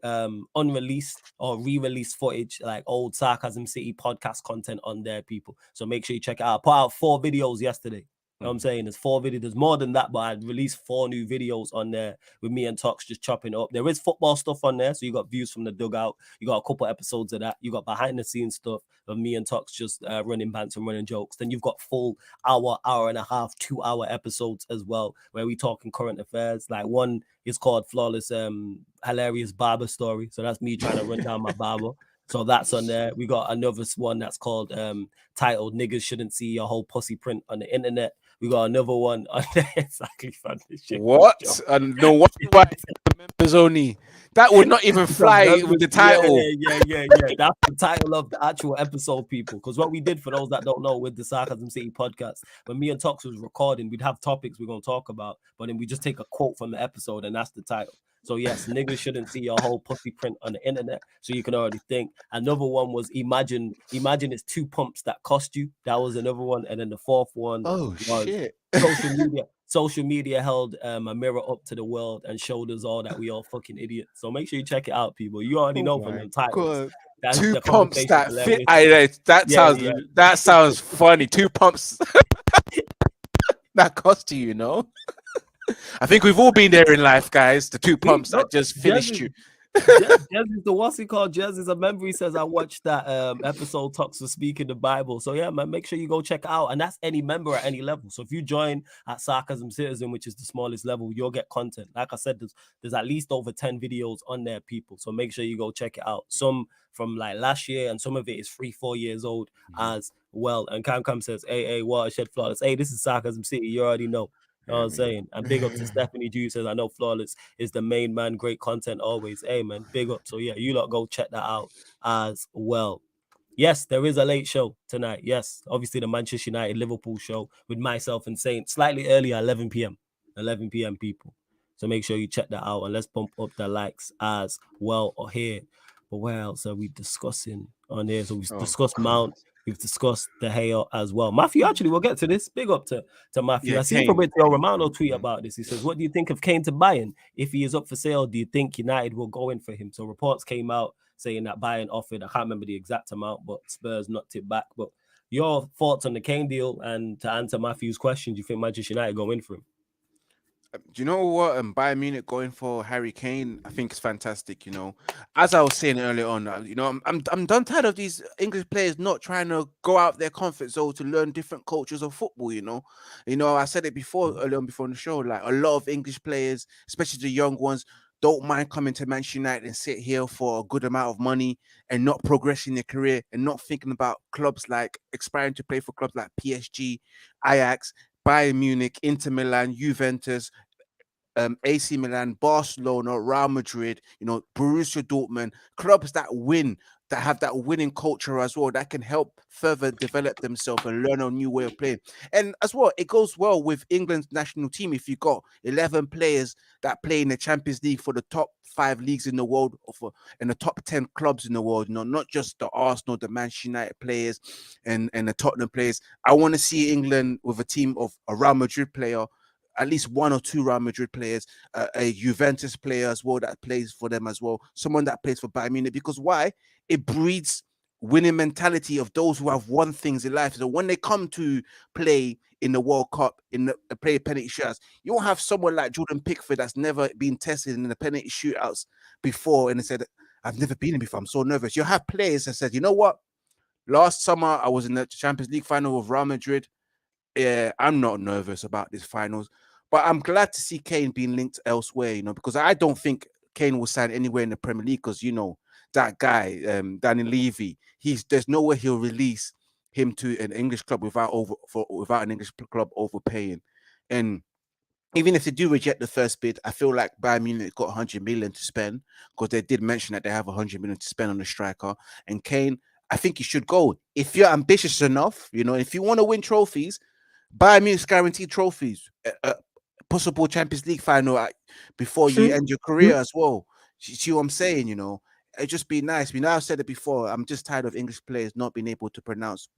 unreleased or re-released footage, like old Sarcasm City podcast content on there, people. So make sure you check it out. I put out 4 videos yesterday. You know what I'm saying? There's 4 videos. There's more than that, but I released 4 new videos on there with me and Tox just chopping up. There is football stuff on there. So you got views from the dugout. You got a couple episodes of that. You got behind the scenes stuff of me and Tox just running bants and running jokes. Then you've got full hour and a half, 2-hour episodes as well, where we talking current affairs. Like one is called Flawless, Hilarious Barber Story. So that's me trying to run down my barber. So that's on there. We got another one that's called titled Niggas Shouldn't See Your Whole Pussy Print on the Internet. We got another one on there. Exactly. What? And no, what? Members only. That would not even fly with the title. Yeah. That's the title of the actual episode, people. Because what we did, for those that don't know, with the Sarcasm City podcast, when me and Tox was recording, we'd have topics we're going to talk about, but then we just take a quote from the episode, and that's the title. So yes, niggas shouldn't see your whole pussy print on the internet. So you can already think. Another one was imagine it's 2 pumps that cost you. That was another one. And then the 4th one was shit. Social media held a mirror up to the world and showed us all that we all fucking idiots. So make sure you check it out, people. You already know from the titles. That's 2 pumps that fit. That sounds funny. 2 pumps that cost you, you know. I think we've all been there in life, guys. The 2 pumps that just finished you. Jez is the what's he called? Jez is a member. He says I watched that episode Talks for Speaking the Bible. So yeah, man, make sure you go check it out. And that's any member at any level. So if you join at Sarcasm Citizen, which is the smallest level, you'll get content. Like I said, there's at least over 10 videos on there, people. So make sure you go check it out. Some from like last year, and some of it is 3-4 years old as well. And Cam says, hey, Watershed Flawless. Hey, this is Sarcasm City. You already know. You know what I'm saying? And big up to Stephanie Dew says, I know Flawless is the main man. Great content always. Hey, man, big up. So, yeah, you lot go check that out as well. Yes, there is a late show tonight. Yes, obviously the Manchester United Liverpool show with myself and Saint slightly earlier, 11 p.m. 11 p.m. people. So make sure you check that out and let's bump up the likes as well or here. But where else are we discussing on here? So we've discussed Mount. We've discussed De Gea as well. Matthew, actually, we'll get to this. Big up to Matthew. Yeah, I see Fabrizio Romano tweet about this. He says, what do you think of Kane to Bayern? If he is up for sale, do you think United will go in for him? So reports came out saying that Bayern offered, I can't remember the exact amount, but Spurs knocked it back. But your thoughts on the Kane deal, and to answer Matthew's question, do you think Manchester United go in for him? Do you know what? Bayern Munich going for Harry Kane, I think it's fantastic. You know, as I was saying earlier on, you know, I'm done tired of these English players not trying to go out their comfort zone to learn different cultures of football. You know, I said it before earlier on before the show. Like a lot of English players, especially the young ones, don't mind coming to Manchester United and sit here for a good amount of money and not progressing their career and not thinking about clubs like aspiring to play for clubs like PSG, Ajax, Bayern Munich, Inter Milan, Juventus, AC Milan, Barcelona, Real Madrid, Borussia Dortmund, clubs that win, that have that winning culture as well, that can help further develop themselves and learn a new way of playing. And as well, it goes well with England's national team if you got 11 players that play in the Champions League for the top 5 leagues in the world, or in the top 10 clubs in the world, not just the Arsenal, the Manchester United players and the Tottenham players. I want to see England with a team of a Real Madrid player, at least 1 or 2 Real Madrid players, a Juventus player as well that plays for them as well, someone that plays for Bayern Munich. Because why? It breeds winning mentality of those who have won things in life. So when they come to play in the World Cup, in the play penalty shootouts, you won't have someone like Jordan Pickford that's never been tested in the penalty shootouts before and they said, I've never been in before, I'm so nervous. You'll have players that said, you know what? Last summer, I was in the Champions League final with Real Madrid. Yeah, I'm not nervous about these finals, but I'm glad to see Kane being linked elsewhere, because I don't think Kane will sign anywhere in the Premier League because, that guy, Danny Levy, there's no way he'll release him to an English club without an English club overpaying. And even if they do reject the first bid, I feel like Bayern Munich got 100 million to spend because they did mention that they have 100 million to spend on the striker. And Kane, I think he should go. If you're ambitious enough, if you want to win trophies, Bayern Munich's guaranteed trophies, possible Champions League final before you end your career as well. You see what I'm saying? It'd just be nice. I've said it before. I'm just tired of English players not being able to pronounce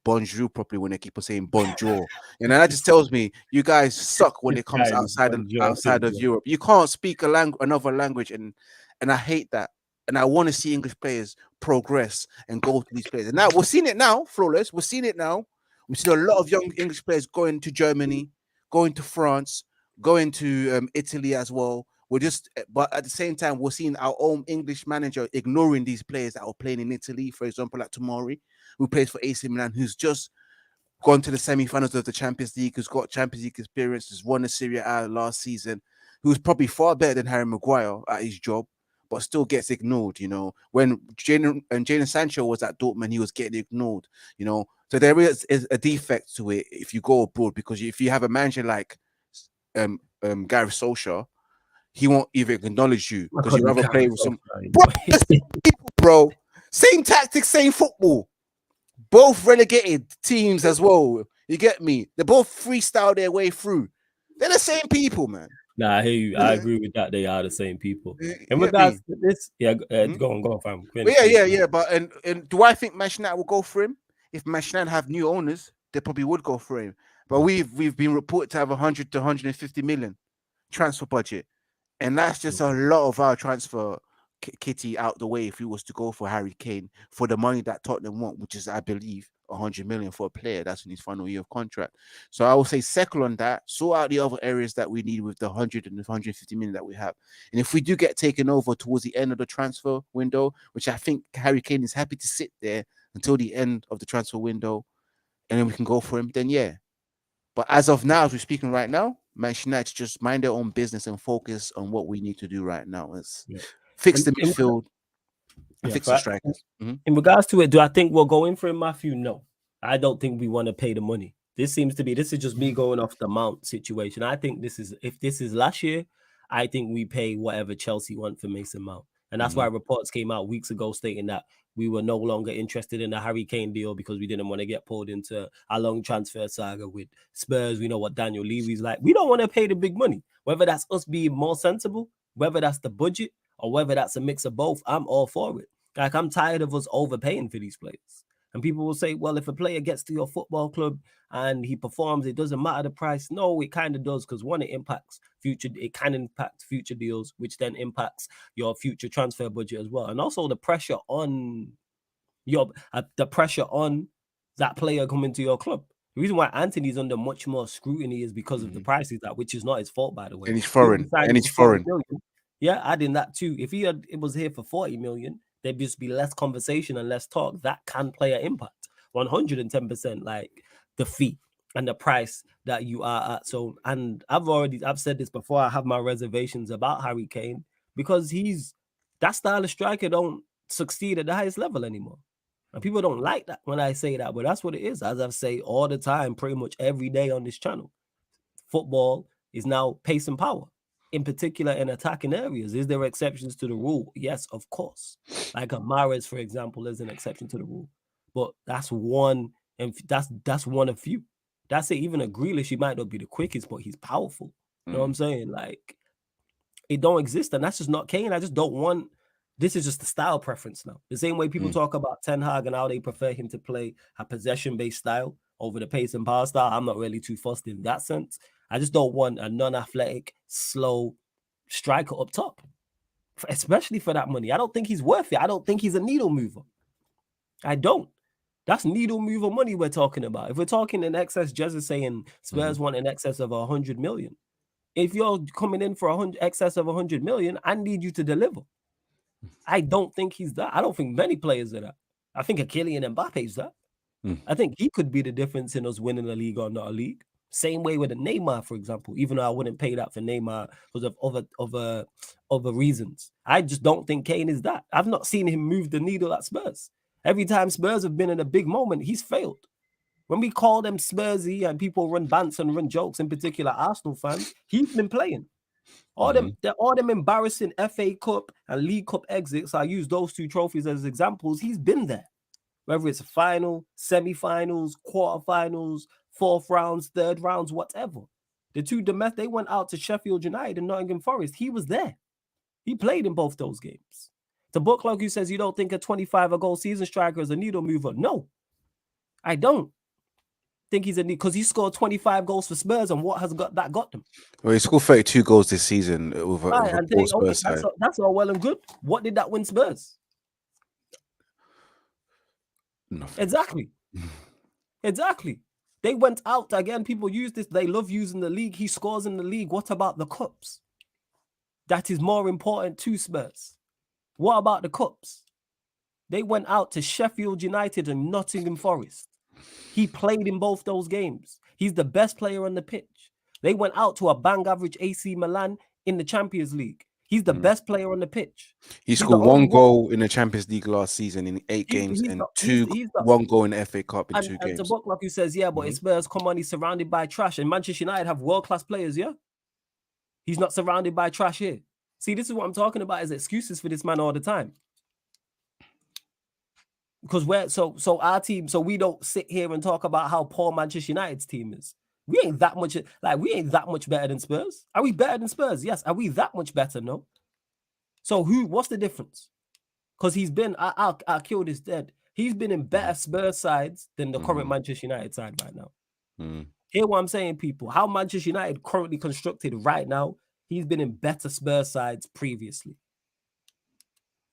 bonjour properly when they keep on saying bonjour. That just tells me you guys suck when it comes outside of Europe. You can't speak another language, and I hate that. And I want to see English players progress and go to these players. And now we're seeing it now, Flawless. We're seeing it now. We've seen a lot of young English players going to Germany, going to France, going to Italy as well. But at the same time, we're seeing our own English manager ignoring these players that are playing in Italy. For example, like Tomori, who plays for AC Milan, who's just gone to the semi-finals of the Champions League, who's got Champions League experience, has won the Serie A last season, who's probably far better than Harry Maguire at his job, but still gets ignored. When Jadon Sancho was at Dortmund, he was getting ignored. So there is a defect to it if you go abroad, because if you have a manager like Gareth Solskjaer, he won't even acknowledge you because you rather play with some bro. Same tactics, same football. Both relegated teams as well. You get me? They both freestyle their way through. They're the same people, man. Nah, I hear you. I agree with that. They are the same people. In regards to this, go on, fam. Yeah. But and do I think Manchester United will go for him? If Manchester United have new owners, they probably would go for him. But we've been reported to have 100 to 150 million transfer budget, and that's just a lot of our transfer kitty out the way if he was to go for Harry Kane for the money that Tottenham want, which is, I believe, 100 million for a player. That's in his final year of contract. So I will say settle on that, sort out the other areas that we need with the 100 and the 150 million that we have. And if we do get taken over towards the end of the transfer window, which I think Harry Kane is happy to sit there until the end of the transfer window, and then we can go for him, then yeah. But as of now, as we're speaking right now, Manchester United just mind their own business and focus on what we need to do right now. Let's fix the midfield and fix the strikers. In regards to it, do I think we're going for him, Matthew? No. I don't think we want to pay the money. This is just me going off the Mount situation. I think if this is last year, I think we pay whatever Chelsea want for Mason Mount. And that's why reports came out weeks ago stating that we were no longer interested in the Harry Kane deal because we didn't want to get pulled into a long transfer saga with Spurs. We know what Daniel Levy's like. We don't want to pay the big money. Whether that's us being more sensible, whether that's the budget, or whether that's a mix of both, I'm all for it. Like, I'm tired of us overpaying for these players. And people will say, well, if a player gets to your football club and he performs, it doesn't matter the price. No, it kind of does, because one, it can impact future deals, which then impacts your future transfer budget as well. And also the pressure on that player coming to your club. The reason why Anthony's under much more scrutiny is because of the prices which is not his fault, by the way. And he's foreign. Yeah, adding that too. If it was here for 40 million, there'd just be less conversation and less talk. That can play an impact. 110%, like the fee and the price that you are at. So, and I've said this before, I have my reservations about Harry Kane because that style of striker don't succeed at the highest level anymore. And people don't like that when I say that, but that's what it is. As I say all the time, pretty much every day on this channel, football is now pace and power. in particular in attacking areas. Is there exceptions to the rule? Yes, of course. Like a Mahrez, for example, is an exception to the rule, but that's one, and that's one of few. That's it. Even a Grealish, he might not be the quickest, but he's powerful. You know what I'm saying? Like, it don't exist, and that's just not Kane. I just don't want. This is just a style preference now. The same way people talk about Ten Hag and how they prefer him to play a possession-based style over the pace and power style. I'm not really too fussed in that sense. I just don't want a non-athletic, slow striker up top, especially for that money. I don't think he's worth it. I don't think he's a needle mover. I don't. That's needle mover money we're talking about. If we're talking in excess, Jez is saying Spurs want in excess of 100 million. If you're coming in for excess of 100 million, I need you to deliver. I don't think he's that. I don't think many players are that. I think a Kylian Mbappe's that. I think he could be the difference in us winning a league or not a league. Same way with a Neymar, for example, even though I wouldn't pay that for Neymar because of other reasons. I just don't think Kane is that. I've not seen him move the needle at Spurs. Every time Spurs have been in a big moment, he's failed. When we call them Spursy and people run bants and run jokes, in particular Arsenal fans, he's been playing. All them embarrassing FA Cup and League Cup exits, I use those two trophies as examples. He's been there. Whether it's a final, semi-finals, quarterfinals, fourth rounds, third rounds, whatever. The two domestic, they went out to Sheffield United and Nottingham Forest. He was there. He played in both those games. The book club who says you don't think a 25-goal season striker is a needle mover. No, I don't think he's a need because he scored 25 goals for Spurs, and what has got them? Well, he scored 32 goals this season with Right, a Spurs side. That's all well and good. What did that win Spurs? Nothing. Exactly. They went out again. People use this. They love using the league. He scores in the league. What about the cups? That is more important to Spurs. What about the cups? They went out to Sheffield United and Nottingham Forest. He played in both those games. He's the best player on the pitch. They went out to a bang average AC Milan in the Champions League. He's the best player on the pitch. He scored one goal in the Champions League last season in 8 games and one goal in the FA Cup in 2 games. And the book like who says, yeah, but Spurs, come on, he's surrounded by trash. And Manchester United have world-class players, yeah? He's not surrounded by trash here. See, this is what I'm talking about, is excuses for this man all the time. Because our team, so we don't sit here and talk about how poor Manchester United's team is. We ain't that much better than Spurs. Are we better than Spurs? Yes. Are we that much better? No. So what's the difference? Because he's been, I'll kill this dead. He's been in better Spurs sides than the current Manchester United side right now. Hear what I'm saying, people? How Manchester United currently constructed right now, he's been in better Spurs sides previously.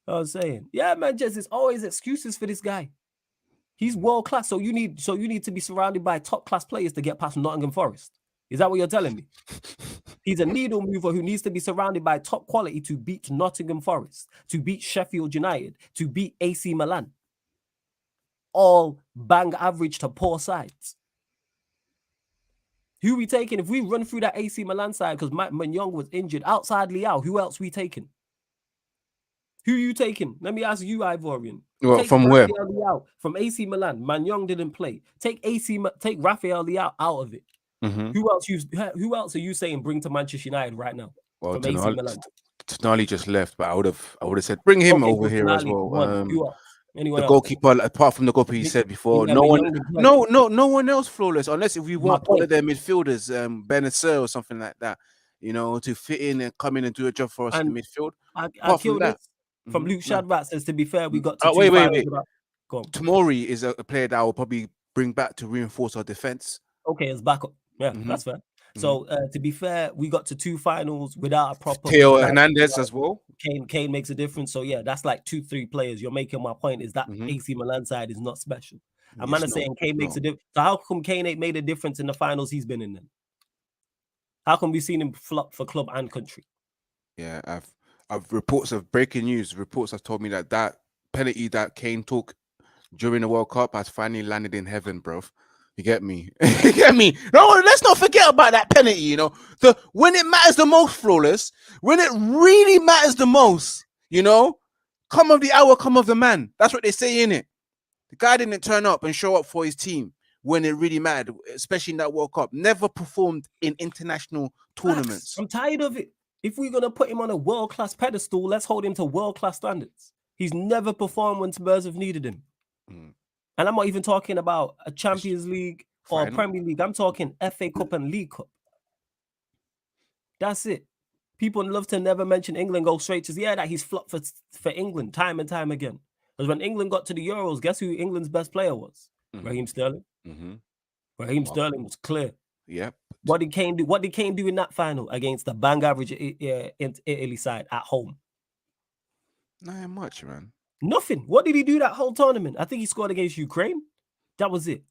I was saying, yeah, man, just it's always excuses for this guy. He's world class, so you need to be surrounded by top class players to get past Nottingham Forest. Is that what you're telling me? He's a needle mover who needs to be surrounded by top quality to beat Nottingham Forest, to beat Sheffield United, to beat AC Milan. All bang average to poor sides. Who we taking? If we run through that AC Milan side, because ManDem was injured, outside Leao, who else we taking? Who you taking? Let me ask you, Ivorian. Well, from where? Leao, from AC Milan. ManDem didn't play. Take Rafael Leao out of it. Who else are you saying bring to Manchester United right now? Well, from AC Milan. Tonali just left, but I would have said bring him over here Tonali, as well. The goalkeeper, apart from the goalkeeper you said before, no one else flawless, unless if we want one of their midfielders, Benacer or something like that, to fit in and come in and do a job for us in the midfield. I kill this from Luke Shadrack says, to be fair, we got to wait. Tomori is a player that I will probably bring back to reinforce our defense. Okay, it's backup. Yeah, that's fair. So to be fair, we got to 2 finals without a proper Theo Hernandez as well. Kane makes a difference. So yeah, that's like 2-3 players. You're making my point is that AC Milan side is not special. I'm not saying Kane makes a difference. So how come Kane ain't made a difference in the finals he's been in then? How come we've seen him flop for club and country? Yeah, I've reports of breaking news. Reports have told me that penalty that Kane took during the World Cup has finally landed in heaven, bro. You get me? You get me? No, let's not forget about that penalty, when it matters the most, flawless, when it really matters the most, come of the hour, come of the man. That's what they say, innit? The guy didn't turn up and show up for his team when it really mattered, especially in that World Cup. Never performed in international tournaments. I'm tired of it. If we're gonna put him on a world-class pedestal, let's hold him to world-class standards. He's never performed when Spurs have needed him. And I'm not even talking about a Champions League or Premier League. I'm talking FA Cup and League Cup. That's it. People love to never mention England, go straight to, that he's flopped for England time and time again. Because when England got to the Euros, guess who England's best player was? Raheem Sterling. Raheem Sterling was clear. Yep. What did Kane do? What did Kane do in that final against the bang average Italy side at home? Not much, man. Nothing. What did he do that whole tournament? I think he scored against Ukraine. That was it.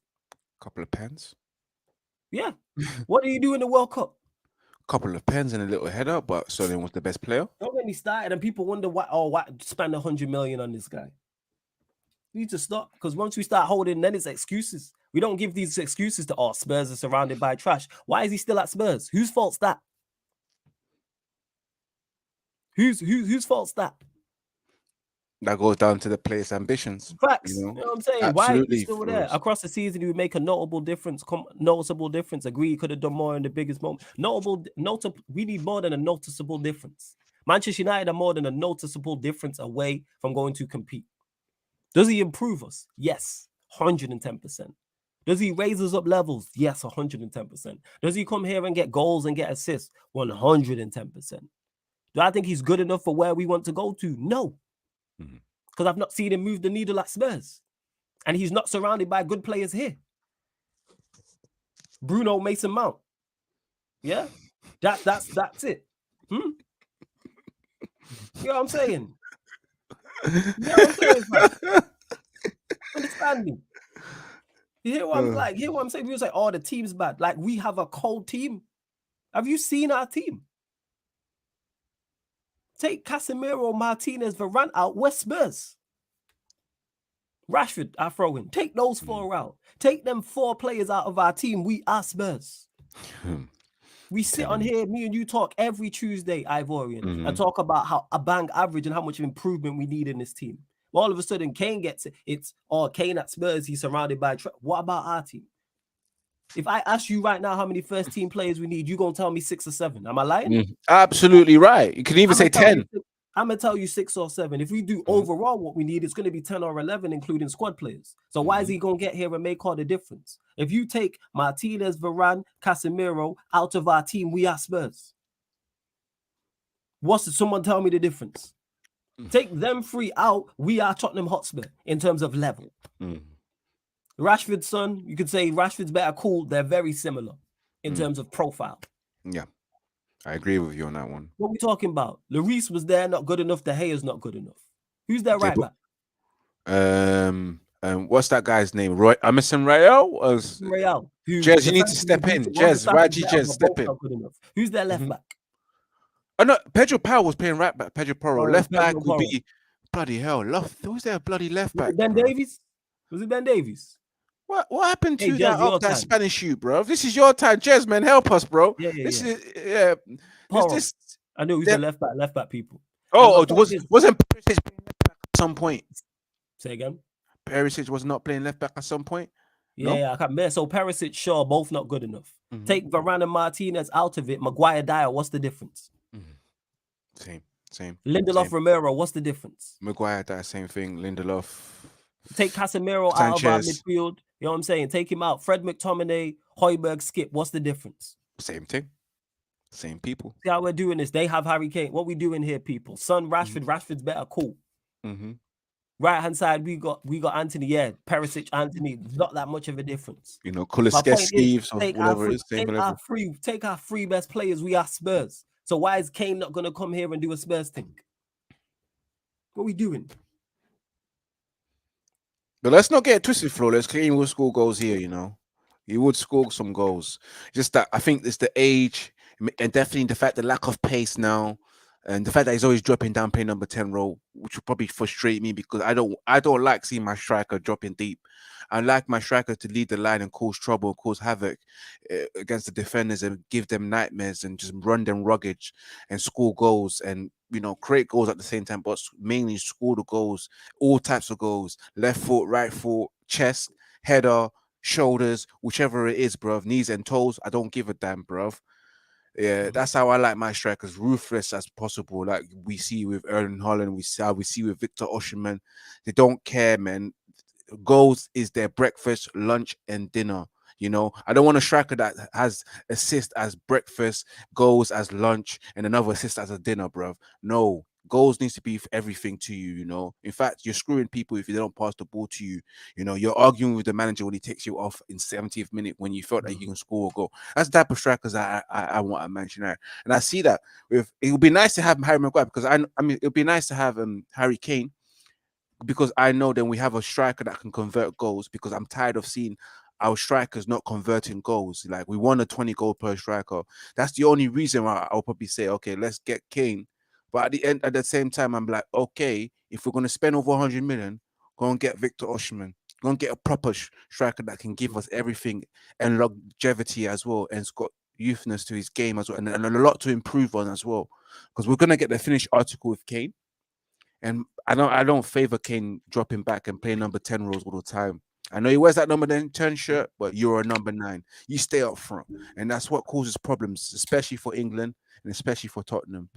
Couple of pens. Yeah. What did he do in the World Cup? Couple of pens and a little header, but Sterling was the best player. Don't get me started, and people wonder why spend 100 million on this guy. We need to stop, because once we start holding, then it's excuses. We don't give these excuses to Spurs are surrounded by trash. Why is he still at Spurs? Whose fault's that? Whose fault's that? That goes down to the player's ambitions. Facts. You know what I'm saying? Absolutely. Why is he still there? Across the season, he would make a noticeable difference. Agree, he could have done more in the biggest moment. We need more than a noticeable difference. Manchester United are more than a noticeable difference away from going to compete. Does he improve us? Yes, 110%. Does he raise us up levels? Yes, 110%. Does he come here and get goals and get assists? 110%. Do I think he's good enough for where we want to go to? No. Because I've not seen him move the needle at Spurs. And he's not surrounded by good players here. Bruno, Mason Mount. Yeah? That's it. You know what I'm saying? Understand me? You hear what I'm like? Hear what I'm saying? People say, the team's bad. Like, we have a cold team. Have you seen our team? Take Casemiro, Martinez, Varane out, West Spurs. Rashford, I throw in. Take those 4 out. Take them 4 players out of our team. We are Spurs. We sit on here, me and you talk every Tuesday, Ivorian, and talk about how a bang average and how much improvement we need in this team. All of a sudden, Kane gets it. It's Kane at Spurs. He's surrounded by. What about our team? If I ask you right now how many first team players we need, you're going to tell me 6 or 7. Am I lying? Absolutely right. You can even say 10. I'm going to tell you 6 or 7. If we do overall what we need, it's going to be 10 or 11, including squad players. So why is he going to get here and make all the difference? If you take Martinez, Varane, Casemiro out of our team, we are Spurs. Someone tell me the difference? Take them 3 out, we are Tottenham Hotspur in terms of level. Rashford's son, you could say Rashford's better cool. They're very similar in terms of profile. Yeah, I agree with you on that one. What are we talking about? Lloris was there, not good enough. De Gea's not good enough. Who's their right back? What's that guy's name? Emerson Royale? Royale. Jez, you need to step in. Jez, Jez, step in. Who's their left back? Oh no, Pedro Powell was playing right back. Pedro Porro. Left back would be bloody hell. Who's their bloody left back? Ben Davies? Was it Ben Davies? What happened to that Spanish shoot, bro? This is your time, Jez, man. Help us, bro. This is I know he's the left back people. Wasn't Perisic playing left back at some point? Say again. Perisic was not playing left back at some point. Yeah, I can't remember. So Perisic, sure, both not good enough. Take Varane and Martinez out of it. Maguire, Dyer, what's the difference? Same. Lindelof, Romero, what's the difference? Maguire, that same thing. Lindelof. Take Casemiro out of our midfield. You know what I'm saying? Take him out. Fred McTominay, Højbjerg, Skip. What's the difference? Same thing. Same people. See how we're doing this? They have Harry Kane. What we doing here, people? Son, Rashford. Rashford's better. Cool. Right hand side, we got Anthony. Yeah, Perisic, Anthony. Not that much of a difference. You know, Kulusevski or whatever it is. Take our 3 best players. We are Spurs. So why is Kane not going to come here and do a Spurs thing? What are we doing? But let's not get twisted, Flawless. Kane will score goals here, you know. He would score some goals. Just that I think it's the age and definitely the fact the lack of pace now, and the fact that he's always dropping down playing number 10 role, which will probably frustrate me because I don't like seeing my striker dropping deep. I like my striker to lead the line and cause trouble, cause havoc against the defenders and give them nightmares and just run them rugged and score goals and, you know, create goals at the same time, but mainly score the goals, all types of goals, left foot, right foot, chest, header, shoulders, whichever it is, bruv, knees and toes. I don't give a damn, bruv. Yeah, that's how I like my strikers, ruthless as possible. Like we see with Erling Haaland, we see with Victor Osimhen. They don't care, man. Goals is their breakfast, lunch, and dinner. You know, I don't want a striker that has assist as breakfast, goals as lunch, and another assist as a dinner, bruv. No, goals needs to be everything to you. You know, in fact, you're screwing people if they don't pass the ball to you. You know, you're arguing with the manager when he takes you off in 70th minute when you felt that you can score a goal. That's the type of strikers I want at Manchester United, and I see that with. It would be nice to have Harry Maguire because I mean, it would be nice to have Harry Kane because I know then we have a striker that can convert goals because I'm tired of seeing our strikers not converting goals. Like we want a 20 goal per striker. That's the only reason why I'll probably say, okay, let's get Kane. But at the same time, I'm like, okay, if we're gonna spend over 100 million, go and get Victor Osimhen. Go and get a proper striker that can give us everything and longevity as well, and it's got youthness to his game as well, and a lot to improve on as well. Because we're gonna get the finished article with Kane. And I don't favor Kane dropping back and playing number 10 roles all the time. I know he wears that number 10 shirt, but you're a number 9. You stay up front. And that's what causes problems, especially for England and especially for Tottenham.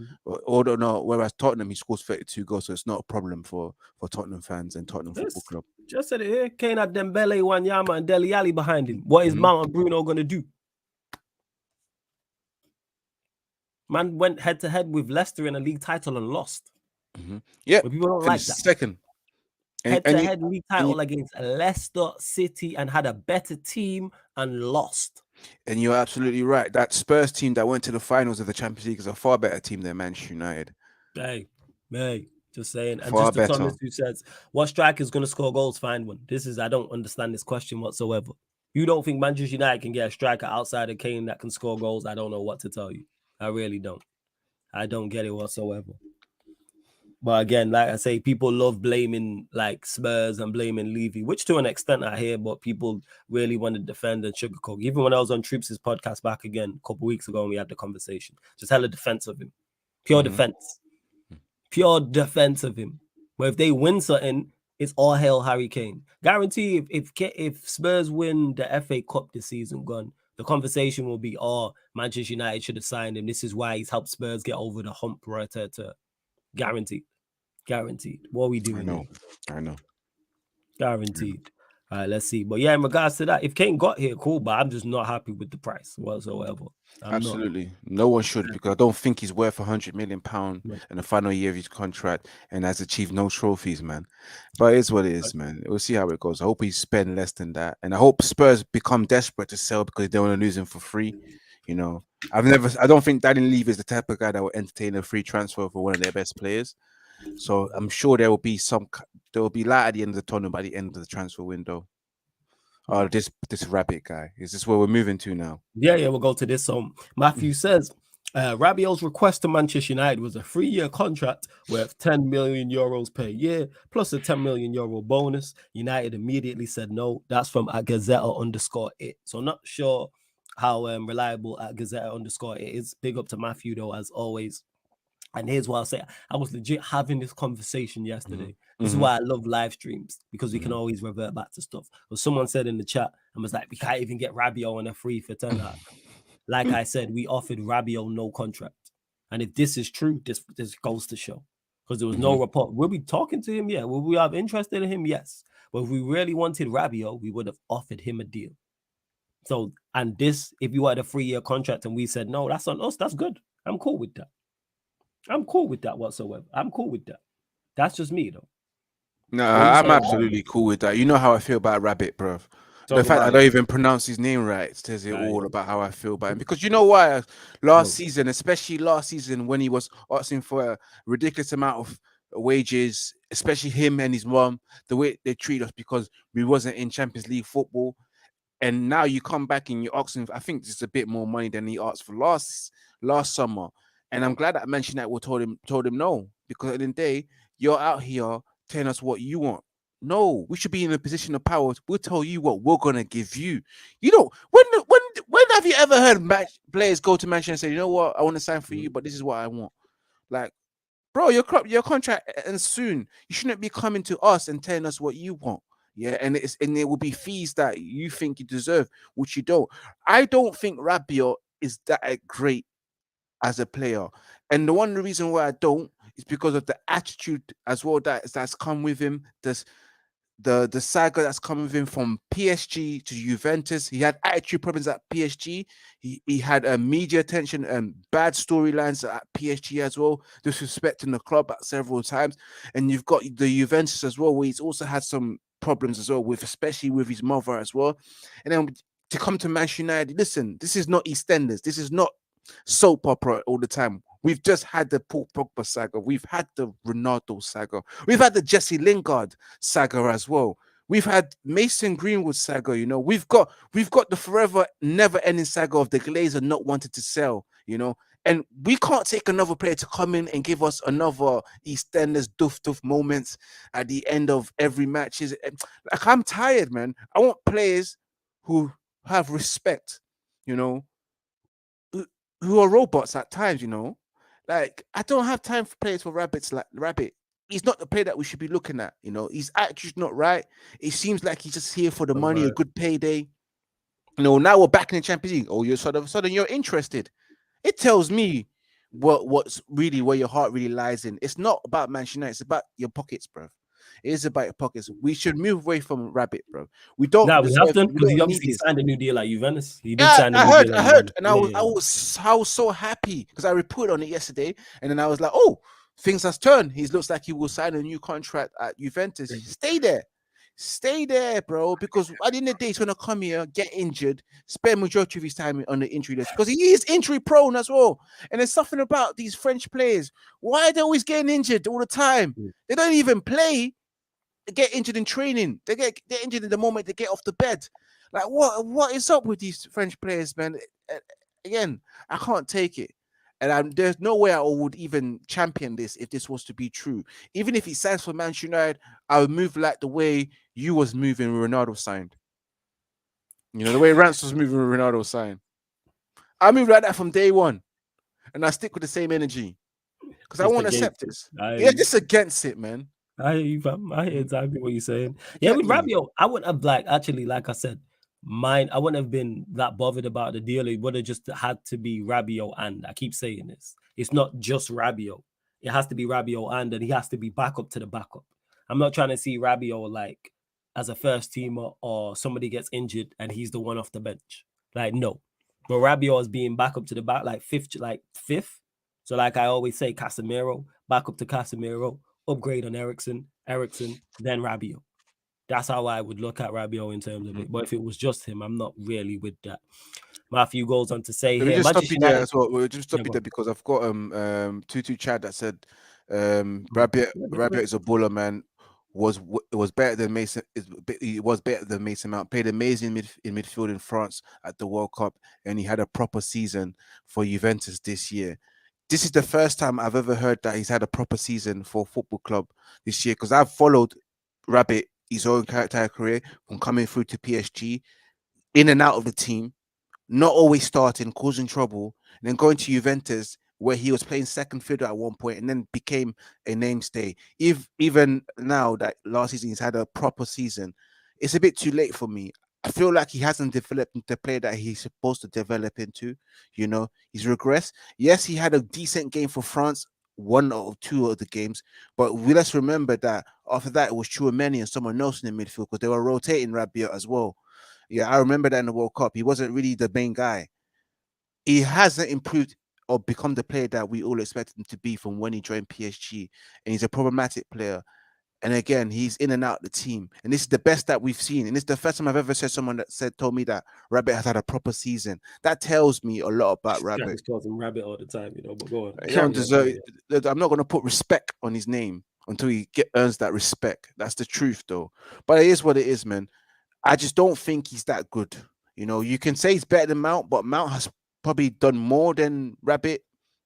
Although no, whereas Tottenham he scores 32 goals, so it's not a problem for Tottenham fans and Tottenham Football Club. Just said it here. Kane had Dembele, Wanyama, and Dele Alli behind him. What is Mount and Bruno gonna do? Man went head to head with Leicester in a league title and lost. Yeah, but people don't like that. Second. Head-to-head league title against Leicester City and had a better team and lost. And you're absolutely right. That Spurs team that went to the finals of the Champions League is a far better team than Manchester United. Hey, just saying. And far just to better. Thomas who says, what striker is going to score goals? Find one. I don't understand this question whatsoever. You don't think Manchester United can get a striker outside of Kane that can score goals? I don't know what to tell you. I really don't. I don't get it whatsoever. But again, like I say, people love blaming like Spurs and blaming Levy, which to an extent I hear, but people really want to defend and sugarcoat. Even when I was on Troops' podcast back again a couple of weeks ago and we had the conversation, just hella defense of him. Pure defense. Pure defense of him. Where if they win something, it's all hail Harry Kane. Guarantee if Spurs win the FA Cup this season, the conversation will be, Manchester United should have signed him. This is why he's helped Spurs get over the hump. Guaranteed. What are we doing? I know. Guaranteed. All right, let's see. But yeah, in regards to that, if Kane got here, cool. But I'm just not happy with the price whatsoever. Absolutely. No one should, because I don't think he's worth £100 million in the final year of his contract and has achieved no trophies, man. But it's what it is, man. We'll see how it goes. I hope he spend less than that. And I hope Spurs become desperate to sell because they want to lose him for free. You know, I don't think Daniel Levy is the type of guy that will entertain a free transfer for one of their best players. So I'm sure there will be light at the end of the tunnel by the end of the transfer window. Oh, this Rabiot guy. Is this where we're moving to now? Yeah, we'll go to this. So Matthew says Rabiot's request to Manchester United was a 3-year contract worth 10 million euros per year, plus a 10 million euro bonus. United immediately said no. That's from @Gazetta_it. So not sure how reliable @Gazetta_it is. Big up to Matthew though, as always. And here's what I'll say. I was legit having this conversation yesterday. This is why I love live streams, because we can always revert back to stuff. But someone said in the chat, and was like, we can't even get Rabiot on a free for 10. Like I said, we offered Rabiot no contract. And if this is true, this goes to show. Because there was no report. Will we talking to him? Yeah. Will we have interested in him? Yes. But if we really wanted Rabiot, we would have offered him a deal. So, and this, if you had a 3-year contract and we said, no, that's on us, that's good. I'm cool with that. I'm cool with that whatsoever. I'm cool with that. That's just me, though. No, I'm absolutely cool with that. You know how I feel about Rabiot, bro. The fact I don't even pronounce his name right says it all about how I feel about him. Because you know why? Especially last season, when he was asking for a ridiculous amount of wages, especially him and his mom, the way they treat us because we wasn't in Champions League football. And now you come back and you're asking, I think it's a bit more money than he asked for last summer. And I'm glad that Manchester United told him no, because at the end of the day, you're out here telling us what you want. No, we should be in a position of power. We'll tell you what we're gonna give you. You know, when have you ever heard players go to Manchester and say, you know what, I want to sign for you, but this is what I want? Like, bro, your contract ends soon. You shouldn't be coming to us and telling us what you want. Yeah, and it will be fees that you think you deserve, which you don't. I don't think Rabiot is that great as a player. And the one reason why I don't is because of the attitude as well that's come with him. The saga that's coming with him from PSG to Juventus. He had attitude problems at PSG. He had media attention and bad storylines at PSG as well, disrespecting the club at several times. And you've got the Juventus as well, where he's also had some problems as well, with especially with his mother as well. And then to come to Manchester United, listen, this is not EastEnders. This is not soap opera all the time. We've just had the Paul Pogba saga. We've had the Ronaldo saga. We've had the Jesse Lingard saga as well. We've had Mason Greenwood saga. You know, we've got the forever, never-ending saga of the Glazer not wanting to sell. You know, and we can't take another player to come in and give us another EastEnders doof moments at the end of every match. Like, I'm tired, man. I want players who have respect. You know, who are robots at times. You know. Like, I don't have time for players for rabbits like Rabbit. He's not the player that we should be looking at. You know, his attitude's not right. It seems like he's just here for the money, a good payday. You know, now we're back in the Champions League. Oh, you're sudden you're interested. It tells me what's really where your heart really lies in. It's not about Manchester United. It's about your pockets, bro. It is about your pockets. We should move away from Rabbit, bro. We don't. Nah, we have to, we because he don't obviously need this. signed a new deal at Juventus. He did Yeah, sign a I new heard, deal I at heard, Juventus. and I was so happy because I reported on it yesterday, and then I was like, oh, things has turned. He looks like he will sign a new contract at Juventus. Stay there, bro. Because at the end of the day, he's gonna come here, get injured, spend majority of his time on the injury list because he is injury prone as well. And there's something about these French players. Why are they always getting injured all the time? They don't even play. They get injured in training. They get injured in the moment they get off the bed. Like, what is up with these French players, man? Again, I can't take it. And there's no way I would even champion this if this was to be true. Even if he signs for Manchester United, I would move like the way you was moving when Ronaldo signed. You know, the way Rance was moving when Ronaldo signed. I move like that from day one. And I stick with the same energy. Because I won't accept this. Yeah, just against it, man. I hear exactly what you're saying. Yeah, with Rabiot, I wouldn't have like I said, I wouldn't have been that bothered about the deal. It would have just had to be Rabiot, and I keep saying this. It's not just Rabiot. It has to be Rabiot, and he has to be backup to the backup. I'm not trying to see Rabiot like as a first teamer or somebody gets injured and he's the one off the bench. Like, no. But Rabiot is being backup to the back, like fifth. So like I always say, Casemiro, back up to Casemiro, upgrade on Eriksen, then Rabiot. That's how I would look at Rabiot in terms of it. But if it was just him, I'm not really with that. Matthew goes on to say here. Just stop you there as well. We'll just stop you there because I've got Tutu Chad that said Rabiot is a baller, man. Was better than Mason. He was better than Mason Mount. Played amazing in midfield in France at the World Cup, and he had a proper season for Juventus this year. This is the first time I've ever heard that he's had a proper season for a football club this year, because I've followed Rabiot his own entire career from coming through to PSG, in and out of the team, not always starting, causing trouble, and then going to Juventus, where he was playing second fiddle at one point and then became a mainstay. Even now that last season he's had a proper season, it's a bit too late for me. I feel like he hasn't developed into the player that he's supposed to develop into. You know, he's regressed. Yes, he had a decent game for France, one or two of the games, but let's remember that after that it was Chouameni and someone else in the midfield because they were rotating Rabiot as well. Yeah, I remember that in the World Cup. He wasn't really the main guy. He hasn't improved or become the player that we all expected him to be from when he joined PSG, and he's a problematic player. And again, he's in and out of the team. And this is the best that we've seen. And it's the first time I've ever said someone that told me that Rabiot has had a proper season. That tells me a lot about Rabiot. He calls him Rabiot all the time, you know, but go on. He don't deserve it. I'm not going to put respect on his name until he earns that respect. That's the truth, though. But it is what it is, man. I just don't think he's that good. You know, you can say he's better than Mount, but Mount has probably done more than Rabiot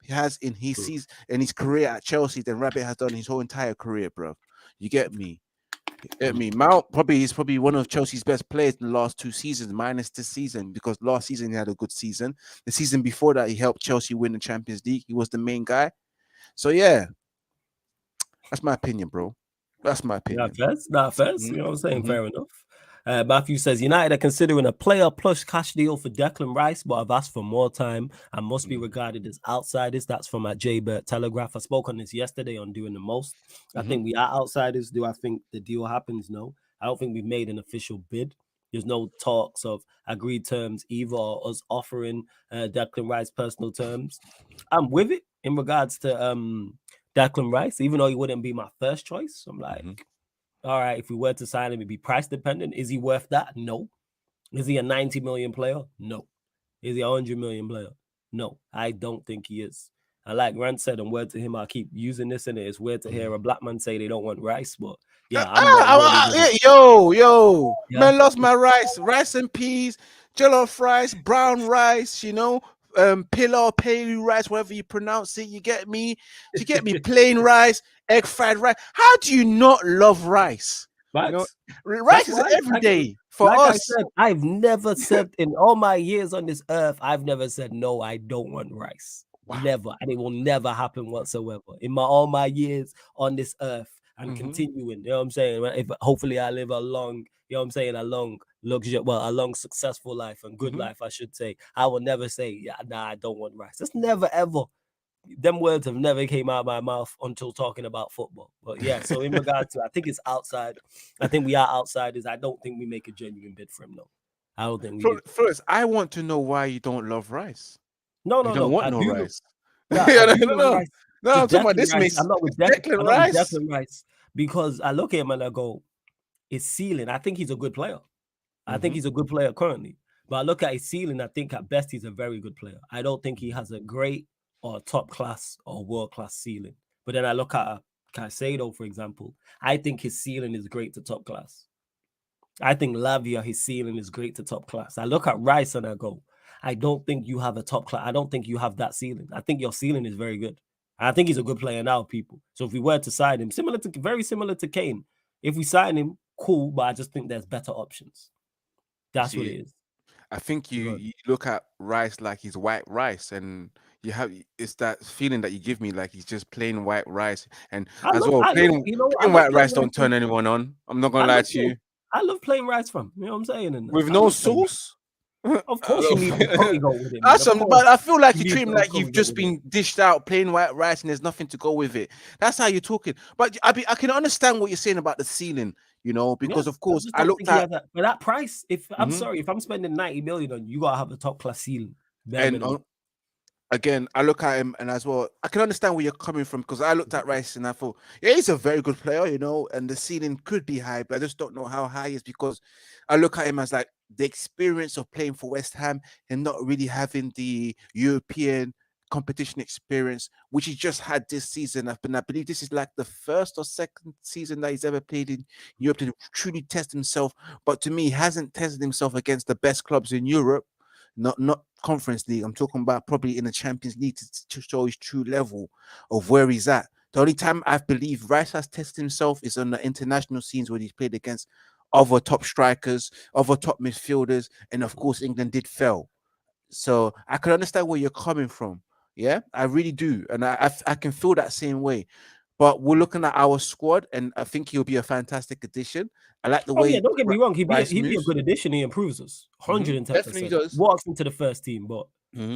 has in his career at Chelsea than Rabiot has done his whole entire career, bro. You get me? Mount is probably one of Chelsea's best players in the last 2 seasons, minus this season, because last season he had a good season. The season before that, he helped Chelsea win the Champions League. He was the main guy. So yeah, that's my opinion, bro. That's my opinion. Not first. You know what I'm saying? Fair enough. Matthew says United are considering a player plus cash deal for Declan Rice, but I've asked for more time and must be regarded as outsiders. That's from at J Burt Telegraph. I spoke on this yesterday on Doing the Most. I think we are outsiders. Do I think the deal happens? No. I don't think we've made an official bid. There's no talks of agreed terms either, or us offering Declan Rice personal terms. I'm with it in regards to Declan Rice, even though he wouldn't be my first choice. I'm like, all right, if we were to sign him, it'd be price dependent. Is he worth that? No. Is he a 90 million player? No. Is he a 100 million player? No, I don't think he is. And like Rand said, and word to him, I keep using this in it. It's weird to hear a black man say they don't want Rice, but yeah, I'm not really with it. Yo, Yeah. man, lost my rice and peas, jollof rice, brown rice, pillow, pay rice, whatever you pronounce it. You get me? Plain rice, egg fried rice. How do you not love rice? Facts. Rice is every day for like us. I said, I've never said in all my years on this earth, I've never said no, I don't want Rice. Wow. Never, and it will never happen whatsoever. In all my years on this earth and continuing, you know what I'm saying? If hopefully I live a long, you know what I'm saying, a long successful life and good life, I should say. I will never say, yeah, nah, I don't want Rice. That's never ever. Them words have never came out of my mouth until talking about football. But yeah, so in regards to, I think it's outside. I think we are outsiders. I don't think we make a genuine bid for him, though. I don't think we do. First, I want to know why you don't love Rice. No, you don't want no Rice. No, I'm talking about this Rice. I'm not with Declan Rice because I look at him and I go, his ceiling. I think he's a good player. I think he's a good player currently. But I look at his ceiling. I think at best he's a very good player. I don't think he has a great or top class or world class ceiling. But then I look at Caicedo, for example. I think his ceiling is great to top class. I think Lavia, his ceiling is great to top class. I look at Rice and I go, I don't think you have a top class. I don't think you have that ceiling. I think your ceiling is very good. I think he's a good player now, people. So if we were to sign him, very similar to Kane, if we sign him, cool, but I just think there's better options. That's what it is. I think you look at Rice like he's white rice, and it's that feeling that you give me like he's just plain white rice. And plain white rice don't turn anyone on. I'm not gonna lie to you. I love plain rice from. You know what I'm saying? With no sauce. Of course, you need to go with it. But I feel like you treat him like you've just been dished out plain white rice and there's nothing to go with it. That's how you're talking. But I can understand what you're saying about the ceiling, because of course I looked at that price. If I'm sorry, if I'm spending 90 million on you, gotta have a top class ceiling. And again, I look at him and as well, I can understand where you're coming from because I looked at Rice and I thought, yeah, he's a very good player, and the ceiling could be high, but I just don't know how high it is because I look at him as like the experience of playing for West Ham and not really having the European competition experience, which he just had this season. I believe this is like the first or second season that he's ever played in Europe to truly test himself. But to me, he hasn't tested himself against the best clubs in Europe. Not Conference League. I'm talking about probably in the Champions League to show his true level of where he's at. The only time I believe Rice has tested himself is on the international scenes where he's played against other top strikers, other top midfielders, and of course England did fail. So I can understand where you're coming from. Yeah, I really do, and I can feel that same way. But we're looking at our squad, and I think he'll be a fantastic addition. I like the way. Yeah, don't get me wrong. He'd be a good addition. He improves us 110%. Definitely does. Walks into the first team, but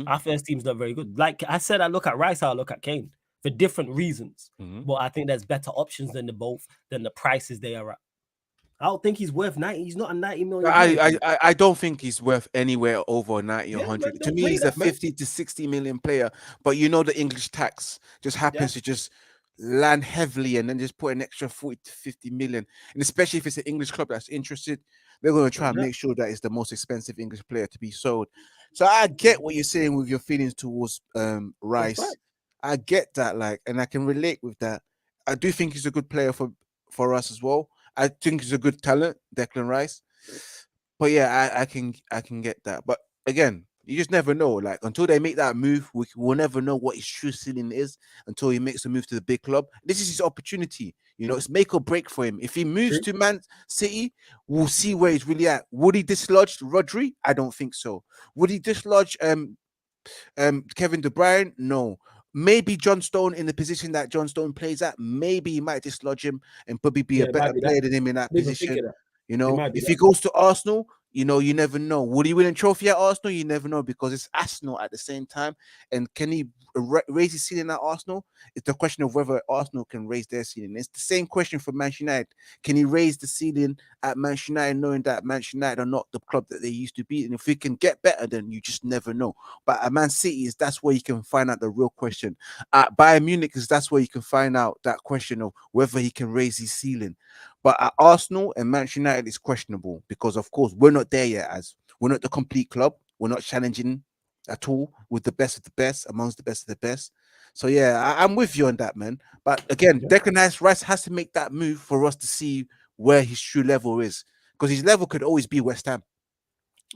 our first team's not very good. Like I said, I look at Rice, I look at Kane for different reasons. But I think there's better options than the prices they are at. I don't think he's worth 90. He's not a 90 million. I don't think he's worth anywhere over 90 or 100. To me, he's a 50 to 60 million player. But the English tax just happens to just land heavily and then just put an extra 40 to 50 million. And especially if it's an English club that's interested, they're going to try and make sure that it's the most expensive English player to be sold. So I get what you're saying with your feelings towards Rice. Right. I get that, and I can relate with that. I do think he's a good player for us as well. I think he's a good talent, Declan Rice. But yeah, I can get that. But again, you just never know. Like until they make that move, we'll never know what his true ceiling is until he makes a move to the big club. This is his opportunity. It's make or break for him. If he moves to Man City, we'll see where he's really at. Would he dislodge Rodri? I don't think so. Would he dislodge Kevin De Bruyne? No. Maybe John Stone in the position that John Stone plays at. Maybe he might dislodge him and probably be a better player than him in that position. You He know, might do if he that. goes to Arsenal, you know, you never know. Would he win a trophy at Arsenal? You never know because it's Arsenal at the same time. And can he raise his ceiling at Arsenal? It's the question of whether Arsenal can raise their ceiling. It's the same question for Manchester United. Can he raise the ceiling at Manchester United, knowing that Manchester United are not the club that they used to be? And if we can get better, then you just never know. But at Man City, that's where you can find out the real question. At Bayern Munich, that's where you can find out that question of whether he can raise his ceiling. But at Arsenal and Manchester United, it's questionable because, of course, we're not there yet. As we're not the complete club, we're not challenging at all with the best of the best amongst the best of the best. So yeah, I'm with you on that, man. But again, Yeah. Declan Rice has to make that move for us to see where his true level is, because his level could always be West Ham.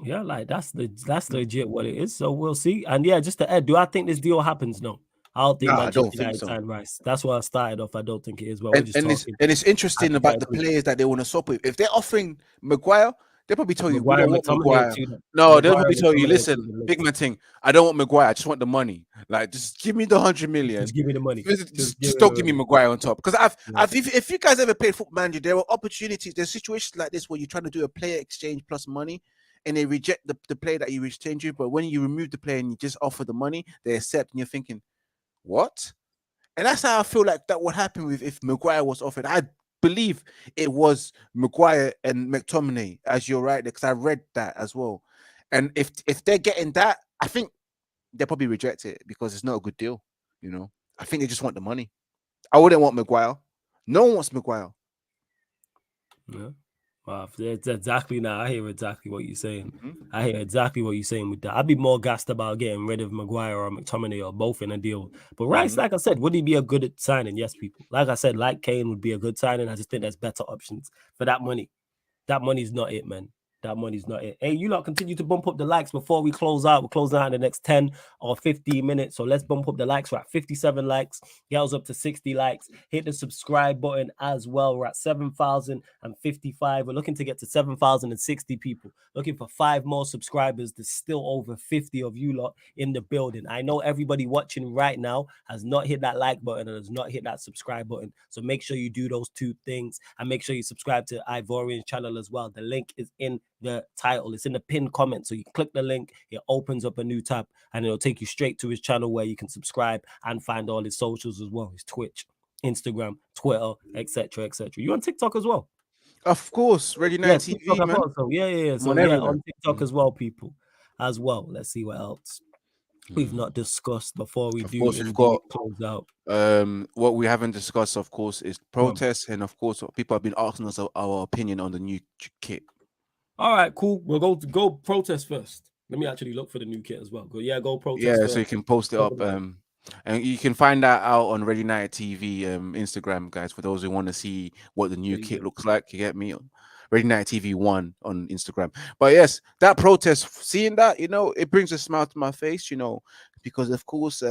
Yeah, like that's legit what it is. So we'll see. And yeah, just to add, do I think this deal happens? No. I don't think No, I Manchester don't think United so. signed Rice. That's why I started off. I don't think it is, but we're just And talking it's interesting about the hypothetically. players that they want to swap with. If they're offering Maguire, they'll probably tell you we Maguire don't and want McTominay are Maguire. two. No, they'll Maguire probably and tell you, McTominay are listen, two the big links. man thing, I don't want Maguire, I just want the money. Like, just give me the 100 million. Just give me the money. Just don't give me Maguire on top. Because Yeah. if you guys ever played Football Manager, there are opportunities, there's situations like this where you're trying to do a player exchange plus money, and they reject the player that you exchange you. But when you remove the player and you just offer the money, they accept, and you're thinking, what? And that's how I feel like that would happen with if Maguire was offered. I believe it was Maguire and McTominay, as you're right, because I read that as well. And if they're getting that, I think they'll probably reject it because it's not a good deal. You know, I think they just want the money. I wouldn't want Maguire. No one wants Maguire. Yeah. Wow, it's exactly now. I hear exactly what you're saying. Mm-hmm. I hear exactly what you're saying with that. I'd be more gassed about getting rid of Maguire or McTominay or both in a deal. But Rice, like I said, would he be a good signing? Yes, people. Like I said, like Kane would be a good signing. I just think there's better options for that money. That money's not it, man. That money's not it. Hey, you lot continue to bump up the likes before we close out. We're closing out in the next 10 or 15 minutes. So let's bump up the likes. We're at 57 likes. Girls up to 60 likes. Hit the subscribe button as well. We're at 7,055. We're looking to get to 7,060 people. Looking for 5 more subscribers. There's still over 50 of you lot in the building. I know everybody watching right now has not hit that like button and has not hit that subscribe button. So make sure you do those 2 things and make sure you subscribe to Ivorian's channel as well. The link is in the title. It's in the pinned comment. So you click the link, it opens up a new tab and it'll take you straight to his channel where you can subscribe and find all his socials as well. His Twitch, Instagram, Twitter, etc., etc. You on TikTok as well? Of course, Ready Yeah, Night TikTok TV, as man. well. So yeah. So yeah, on TikTok as well, people. As well. Let's see what else we've not discussed before we Of do course, we've indeed got close out. what we haven't discussed, of course, is protests, and of course, people have been asking us our opinion on the new kit. All right, cool. We'll go protest first. Let me actually look for the new kit as well. Go protest Yeah, first. so you can post it up. And you can find that out on Ready Night TV Instagram, guys, for those who want to see what the new kit looks like. You get me? Ready Night TV 1 on Instagram. But yes, that protest, seeing that, you know, it brings a smile to my face, you know, because of course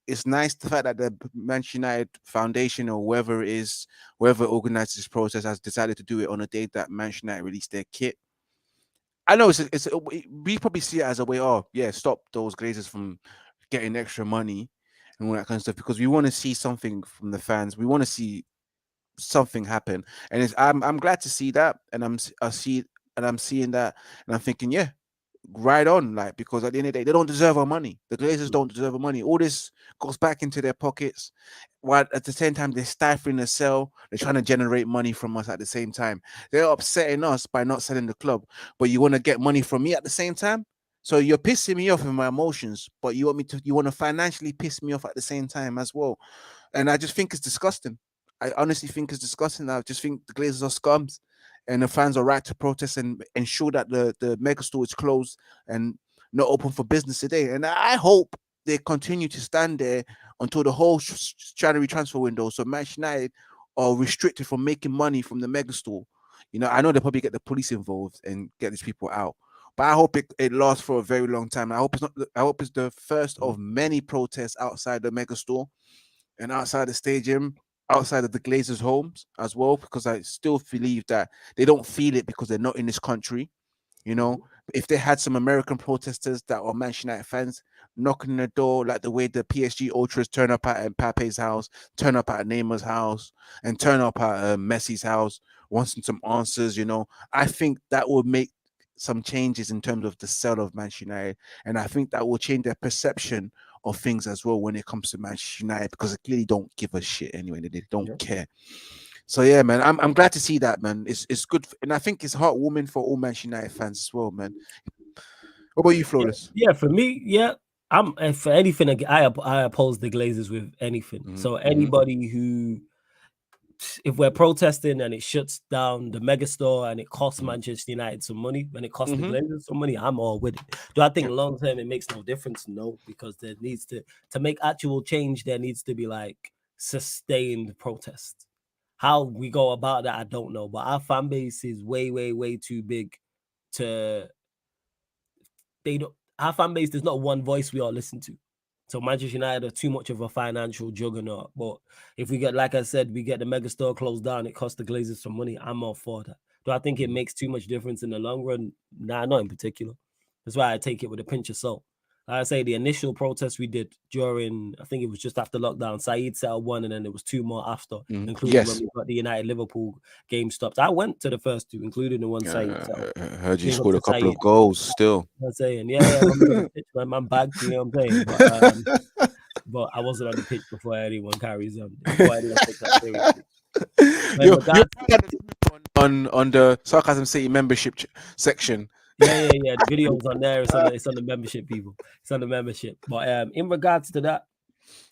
it's nice the fact that the Manchester United Foundation or whoever it is, whoever organizes this protest has decided to do it on a day that Manchester United released their kit. I know we probably see it as a way, oh yeah, stop those Glazers from getting extra money and all that kind of stuff, because we want to see something from the fans. We want to see something happen, and I'm glad to see that, and I'm seeing that, and I'm thinking, yeah, right on, like, because at the end of the day, they don't deserve our money. The Glazers don't deserve our money. All this goes back into their pockets, while at the same time they're stifling the sale. They're trying to generate money from us at the same time. They're upsetting us by not selling the club, but you want to get money from me at the same time. So you're pissing me off in my emotions, but you want to financially piss me off at the same time as well. And I just think it's disgusting. I honestly think it's disgusting. I just think the Glazers are scums, and the fans are right to protest and ensure that the mega store is closed and not open for business today. And I hope they continue to stand there until the whole January transfer window, so Manchester United are restricted from making money from the mega store. You know, I know they'll probably get the police involved and get these people out, but I hope it lasts for a very long time. I hope it's not. I hope it's the first of many protests outside the mega store and outside the stadium, outside of the Glazers' homes as well, because I still believe that they don't feel it because they're not in this country. You know, if they had some American protesters that are Manchester United fans, knocking on the door, like the way the PSG ultras turn up at Mbappé's house, turn up at Neymar's house, and turn up at Messi's house, wanting some answers. I think that would make some changes in terms of the sell of Manchester United, and I think that will change their perception of things as well when it comes to Manchester United, because they clearly don't give a shit anyway. They don't care. So yeah, man, I'm glad to see that, man. It's good, and I think it's heartwarming for all Manchester United fans as well, man. What about you, Flawless? Yeah, for me, I'm for anything. I oppose the Glazers with anything. So anybody who, if we're protesting and it shuts down the megastore and it costs Manchester United some money and it costs the Glazers some money, I'm all with it. Do I think long term it makes no difference? No, because there needs to make actual change. There needs to be like sustained protest. How we go about that, I don't know. But our fan base is way, way, way too big to. Our fan base, there's not one voice we all listen to. So Manchester United are too much of a financial juggernaut. But if we get, like I said, we get the megastore closed down, it costs the Glazers some money, I'm all for that. Do I think it makes too much difference in the long run? Nah, not in particular. That's why I take it with a pinch of salt. Like I say, the initial protest we did during, I think it was just after lockdown, Saeed set up one and then there was two more after, including when we got the United-Liverpool game stopped. I went to the first two, including the one Saeed set up. I heard you scored a couple of goals still. I'm saying, I'm bagged, you know what I'm saying? But I wasn't on the pitch before anyone carries on. Before anyone takes that seriously. On the Sarcasm City membership section. Yeah. The video's on there. It's on the membership, people. It's on the membership. But in regards to that,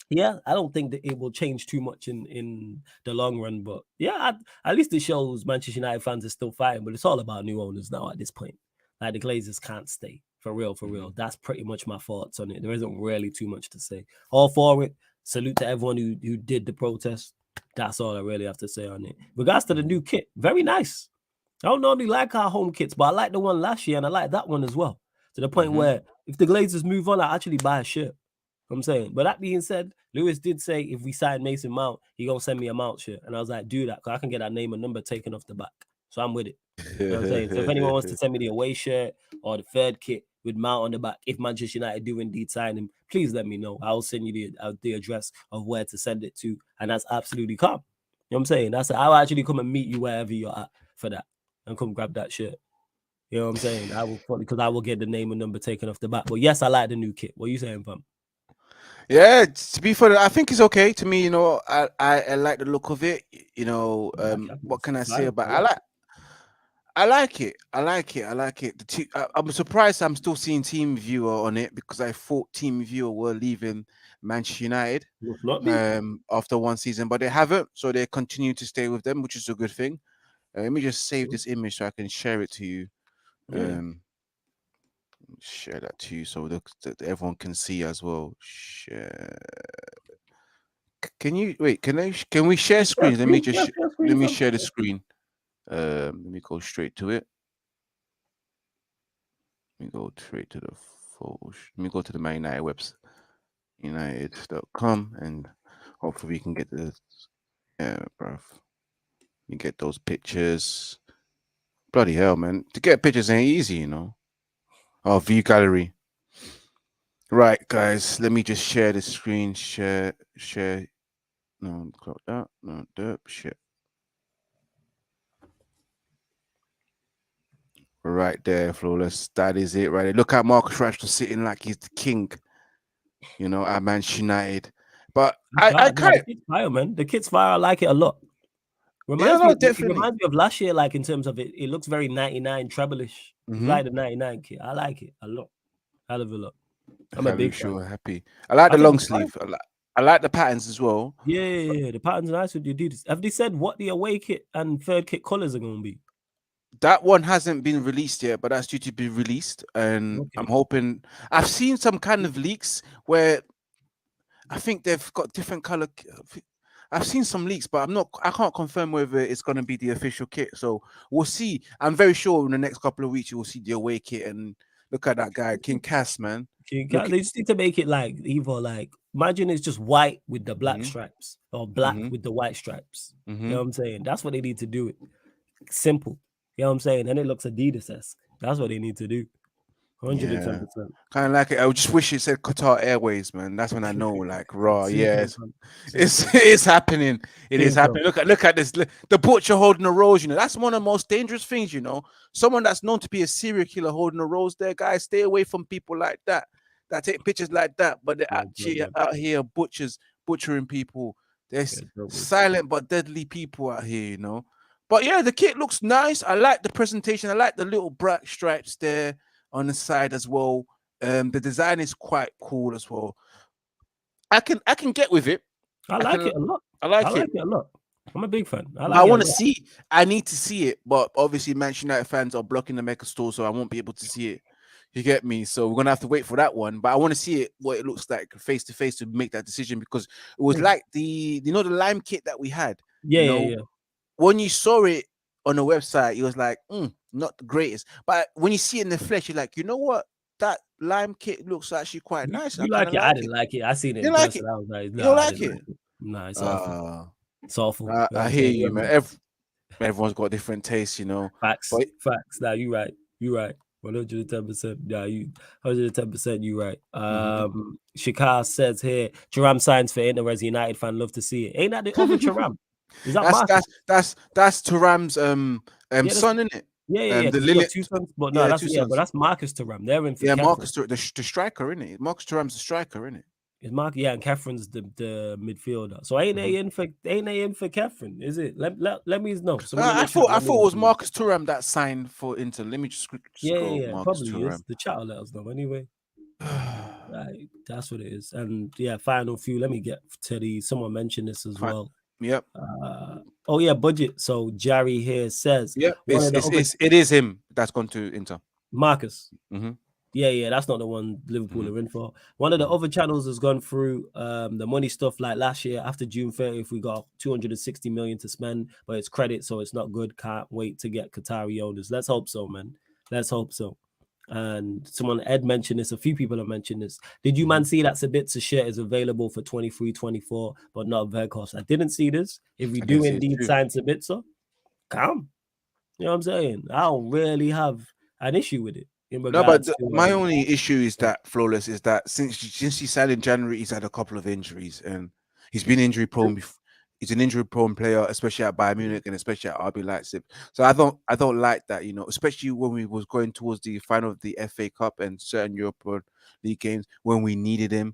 yeah, I don't think that it will change too much in the long run. But yeah, at least it shows Manchester United fans are still fighting. But it's all about new owners now at this point. Like the Glazers can't stay. For real. That's pretty much my thoughts on it. There isn't really too much to say. All for it. Salute to everyone who did the protest. That's all I really have to say on it. Regards to the new kit, very nice. I don't normally like our home kits, but I like the one last year and I like that one as well. To the point where if the Glazers move on, I actually buy a shirt. I'm saying. But that being said, Lewis did say if we sign Mason Mount, he gonna send me a Mount shirt. And I was like, do that, because I can get that name and number taken off the back. So I'm with it. You know what I'm saying? So if anyone wants to send me the away shirt or the third kit with Mount on the back, if Manchester United do indeed sign him, please let me know. I'll send you the address of where to send it to, and that's absolutely calm. You know what I'm saying? I'll actually come and meet you wherever you're at for that, and come grab that shirt. You know what I'm saying? I will get the name and number taken off the back. But yes, I like the new kit. What are you saying, fam? Yeah, to be fair, I think it's okay to me. I like the look of it. What can I say about it? I like it. I'm surprised I'm still seeing Team Viewer on it, because I thought Team Viewer were leaving Manchester United after one season, but they haven't. So they continue to stay with them, which is a good thing. Let me just save this image so I can share it to you. Share that to you so that everyone can see as well. Share. Can you wait? Can we share screens? Let me share the screen. Let me go straight to it. Let me go straight to the photos. Let me go to the Man United website, United.com, and hopefully we can get the bruv. You get those pictures. Bloody hell, man! To get pictures ain't easy, Oh, view gallery. Right, guys. Let me just share the screen. Share. No, clock that. No, derp. Shit. Right there, Flawless. That is it, right there. Look at Marcus Rashford sitting like he's the king, at Manchester United. But I kind of... The kit's fire, man. The kit's fire. I like it a lot. Definitely. It reminds me of last year, like in terms of it. It looks very 99 treble-ish. Like the 99 kit. I like it a lot. Hell of a lot. I'm a big fan. Happy. I like the long sleeve. I like the patterns as well. Yeah. The patterns are nice with the Adidas. Have they said what the away kit and third kit colors are going to be? That one hasn't been released yet, but that's due to be released. And I'm hoping... I've seen some kind of leaks where I think they've got different color... I've seen some leaks, but I can't confirm whether it's going to be the official kit. So we'll see. I'm very sure in the next couple of weeks you will see the away kit. And look at that guy, King Cass, man. They just need to make it like either like, imagine it's just white with the black stripes, or black with the white stripes. You know what I'm saying? That's what they need to do. Simple. You know what I'm saying? And it looks Adidas-esque. That's what they need to do. Yeah, 110%. kind of like it. I would just wish it said Qatar Airways, man. That's when I know, like, raw. Same thing, Yes, fam. Same it's thing. it's happening. It is Think so. happening. Look at this. The butcher holding the rose. You know, that's one of the most dangerous things. You know, someone that's known to be a serial killer holding a rose. There, guys, stay away from people like that. That take pictures like that, but they're Yeah, actually out here butchering people. There's double. silent but deadly people out here. You know. But yeah, the kit looks nice. I like the presentation. I like the little black stripes there on the side as well. The design is quite cool as well. I can get with it. I like it a lot. I I like like it. it a lot. I'm a big fan. I But like I it a want to lot. see. I need to see it. But obviously, Manchester United fans are blocking the Mecca store, so I won't be able to see it. You get me? So we're gonna have to wait for that one. But I want to see it, what it looks like face to face to make that decision, because it was like the the lime kit that we had. Yeah, yeah. When you saw it on the website, it was like, not the greatest. But when you see it in the flesh, you're like, you know what? That lime kit looks actually quite nice. I You kind like of it? I like didn't it. like it. I seen it You in like person. it? I was like, You don't nah, I like didn't it? like it. Nah, it's awful. Uh, It's awful. You know what I I'm hear saying? you, Yeah, man. Everyone's got different tastes, facts. But Facts. Nah, you right. You right. 110%. Yeah, you 110%. You right. Shikar says here, Thuram signs for Inter as a United fan. Love to see it. Ain't that the other Thuram? Is that Marcus? that's Thuram's Yeah, son, isn't it? yeah. The Because he got Lily, two sons. But no, yeah, that's two sons. but that's Marcus Thuram. They're in for Yeah, Kefren. Marcus, the striker, isn't it? Marcus Thuram's the striker, isn't it? Is Mark? Yeah, and Kefren's the midfielder. So ain't they in for Kefren? Is it? Let me know. I thought it was Marcus Thuram that signed for Inter. Let me just scroll. Yeah. Marcus Probably Thuram. is. The chat will let us know anyway. Right, that's what it is. And yeah, final few. Let me get to someone mentioned this as well. Yep. Oh yeah, budget. So Jerry here says, yep, it is him that's gone to Inter. Marcus. Mm-hmm. Yeah, that's not the one Liverpool are in for. One of the other channels has gone through the money stuff. Like last year, after June 30th, we got 260 million to spend, but it's credit, so it's not good. Can't wait to get Qatari owners. Let's hope so, man. Let's hope so. And Ed mentioned this. A few people have mentioned this. Did you man see that Sabitzer shirt is available for 23-24, but not Vegas? I didn't see this. If we do indeed sign Sabitzer, come. You know what I'm saying? I don't really have an issue with it. No, but my only issue is that Flawless is that since he signed in January, he's had a couple of injuries and he's been injury prone. He's an injury prone player, especially at Bayern Munich and especially at RB Leipzig. So I don't like that, especially when we was going towards the final of the FA Cup and certain European League games when we needed him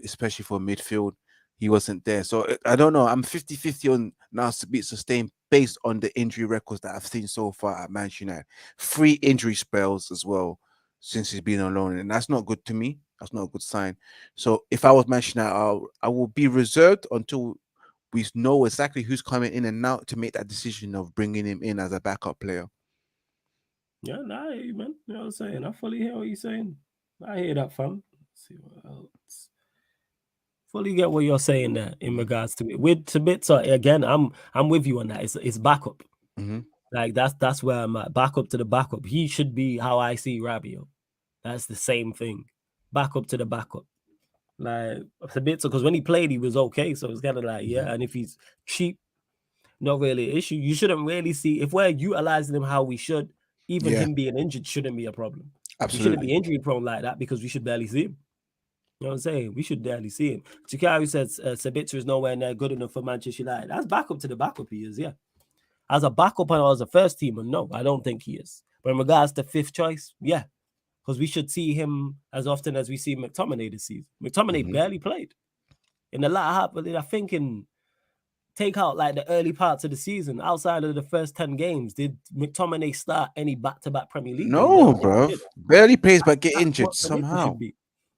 especially for midfield. He wasn't there. So I don't know. I'm 50-50 on now to be sustained based on the injury records that I've seen so far at Manchester United. 3 injury spells as well since he's been on loan. And that's not good to me. That's not a good sign. So if I was Manchester United, I will be reserved until we know exactly who's coming in and out to make that decision of bringing him in as a backup player. Yeah, nah, man. You know what I'm saying? I fully hear what you're saying. I hear that, fam. Let's see what else. Fully get what you're saying there in regards to it. With Sabitzer, again, I'm with you on that. It's backup. Mm-hmm. Like that's where I'm at. Backup to the backup. He should be how I see Rabiot. That's the same thing. Backup to the backup. Like Sabitzer, because when he played, he was okay. So it's kind of like, yeah. And if he's cheap, not really an issue. You shouldn't really see if we're utilizing him how we should. Even him being injured shouldn't be a problem. Absolutely. He shouldn't be injury prone like that because we should barely see him. You know what I'm saying? We should barely see him. Chikari says Sabitzer is nowhere near good enough for Manchester United. That's backup to the backup he is, yeah. As a backup and as a first teamer, no, I don't think he is. But in regards to 5th choice, yeah. Because we should see him as often as we see McTominay this season. McTominay barely played. In the latter half, but I think take out like the early parts of the season, outside of the first 10 games, did McTominay start any back-to-back Premier League? No, bro. Barely plays, but get injured somehow.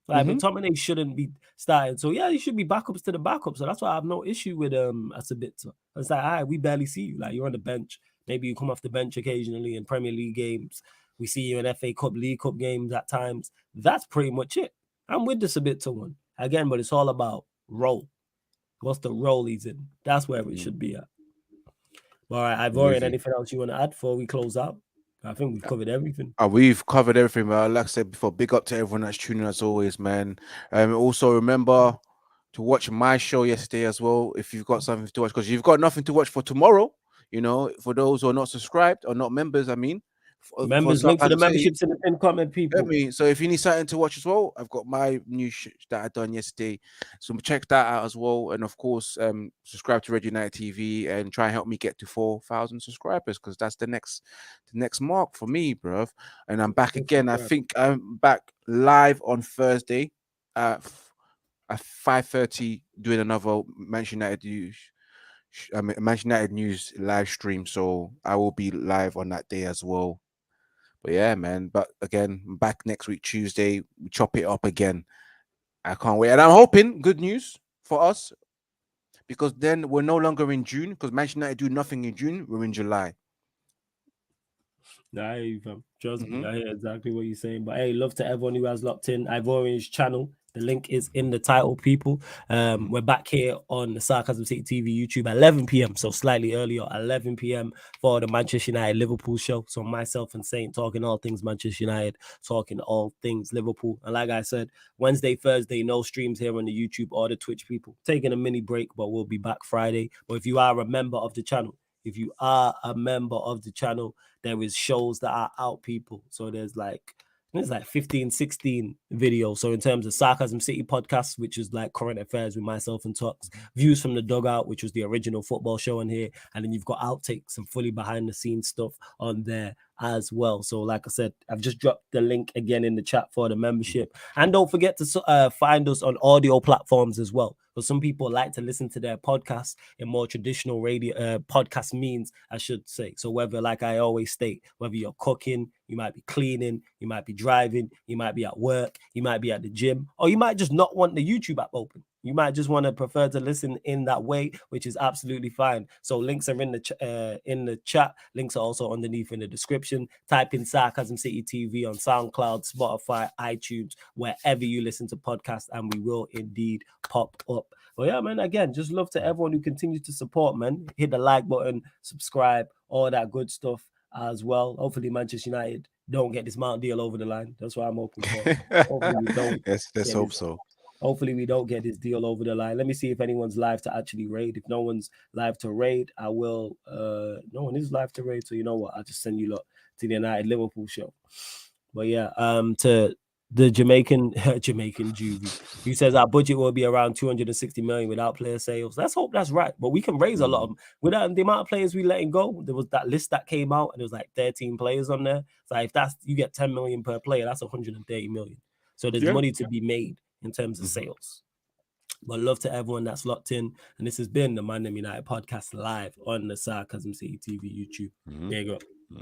Like McTominay shouldn't be starting. So yeah, he should be backups to the backup. So that's why I have no issue with Sabitzer. It's like, all right, we barely see you. Like you're on the bench. Maybe you come off the bench occasionally in Premier League games. We see you in FA Cup, League Cup games at times. That's pretty much it. I'm with the Sabitzer one. Again, but it's all about role. What's the role he's in? That's where it should be at. All right, Ivorian, anything else you want to add before we close out? I think we've covered everything. We've covered everything, man. Like I said before, big up to everyone that's tuning as always, man. Also remember to watch my show yesterday as well if you've got something to watch, because you've got nothing to watch for tomorrow. For those who are not subscribed or not members, for Members, link to the Sarcasm City. memberships in the pinned comment, people. So if you need something to watch as well, I've got my new that I done yesterday. So check that out as well. And of course, subscribe to Red United TV and try and help me get to 4,000 subscribers, because that's the next mark for me, bruv. And I'm back again. I think I'm back live on Thursday at 5:30 doing another Manchester United news live stream. So I will be live on that day as well. But yeah, man. But again, I'm back next week, Tuesday. We chop it up again. I can't wait. And I'm hoping good news for us, because then we're no longer in June, because Manchester United do nothing in June. We're in July. Nah, trust me, I hear exactly what you're saying. But hey, love to everyone who has locked in Ivorian's channel. The link is in the title, people. We're back here on the Sarcasm City TV YouTube at 11 p.m. So slightly earlier, 11 p.m. for the Manchester United Liverpool show. So myself and Saint talking all things Manchester United, talking all things Liverpool. And like I said, Wednesday, Thursday, no streams here on the YouTube or the Twitch, people. Taking a mini break, but we'll be back Friday. But if you are a member of the channel, there is shows that are out, people. So there's like 15, 16 videos. So in terms of Sarcasm City podcast, which is like current affairs with myself and Tux, Views from the Dugout, which was the original football show on here, and then you've got outtakes and fully behind the scenes stuff on there as well. So like I said, I've just dropped the link again in the chat for the membership. And don't forget to find us on audio platforms as well. Because some people like to listen to their podcasts in more traditional radio podcast means, I should say. So whether, like I always state, whether you're cooking, you might be cleaning, you might be driving, you might be at work, you might be at the gym, or you might just not want the YouTube app open. You might just want to prefer to listen in that way, which is absolutely fine. So links are in the chat. Links are also underneath in the description. Type in Sarcasm City TV on SoundCloud, Spotify, iTunes, wherever you listen to podcasts, and we will indeed pop up. But yeah, man, again, just love to everyone who continues to support, man. Hit the like button, subscribe, all that good stuff as well. Hopefully Manchester United don't get this Mount deal over the line. That's what I'm hoping for. Hopefully we don't. Yes, let's hope so. Hopefully we don't get this deal over the line. Let me see if anyone's live to actually raid. If no one's live to raid, I will. No one is live to raid, so you know what? I'll just send you lot to the United Liverpool show. But yeah, to the Jamaican Juvie, who says our budget will be around 260 million without player sales. Let's hope that's right. But we can raise a lot of them. Without the amount of players we letting go, there was that list that came out and there was like 13 players on there. So if you get 10 million per player, that's 130 million. So there's money to be made in terms of sales. But love to everyone that's locked in. And this has been the ManDem United podcast live on the Sarcasm City TV YouTube. There you go.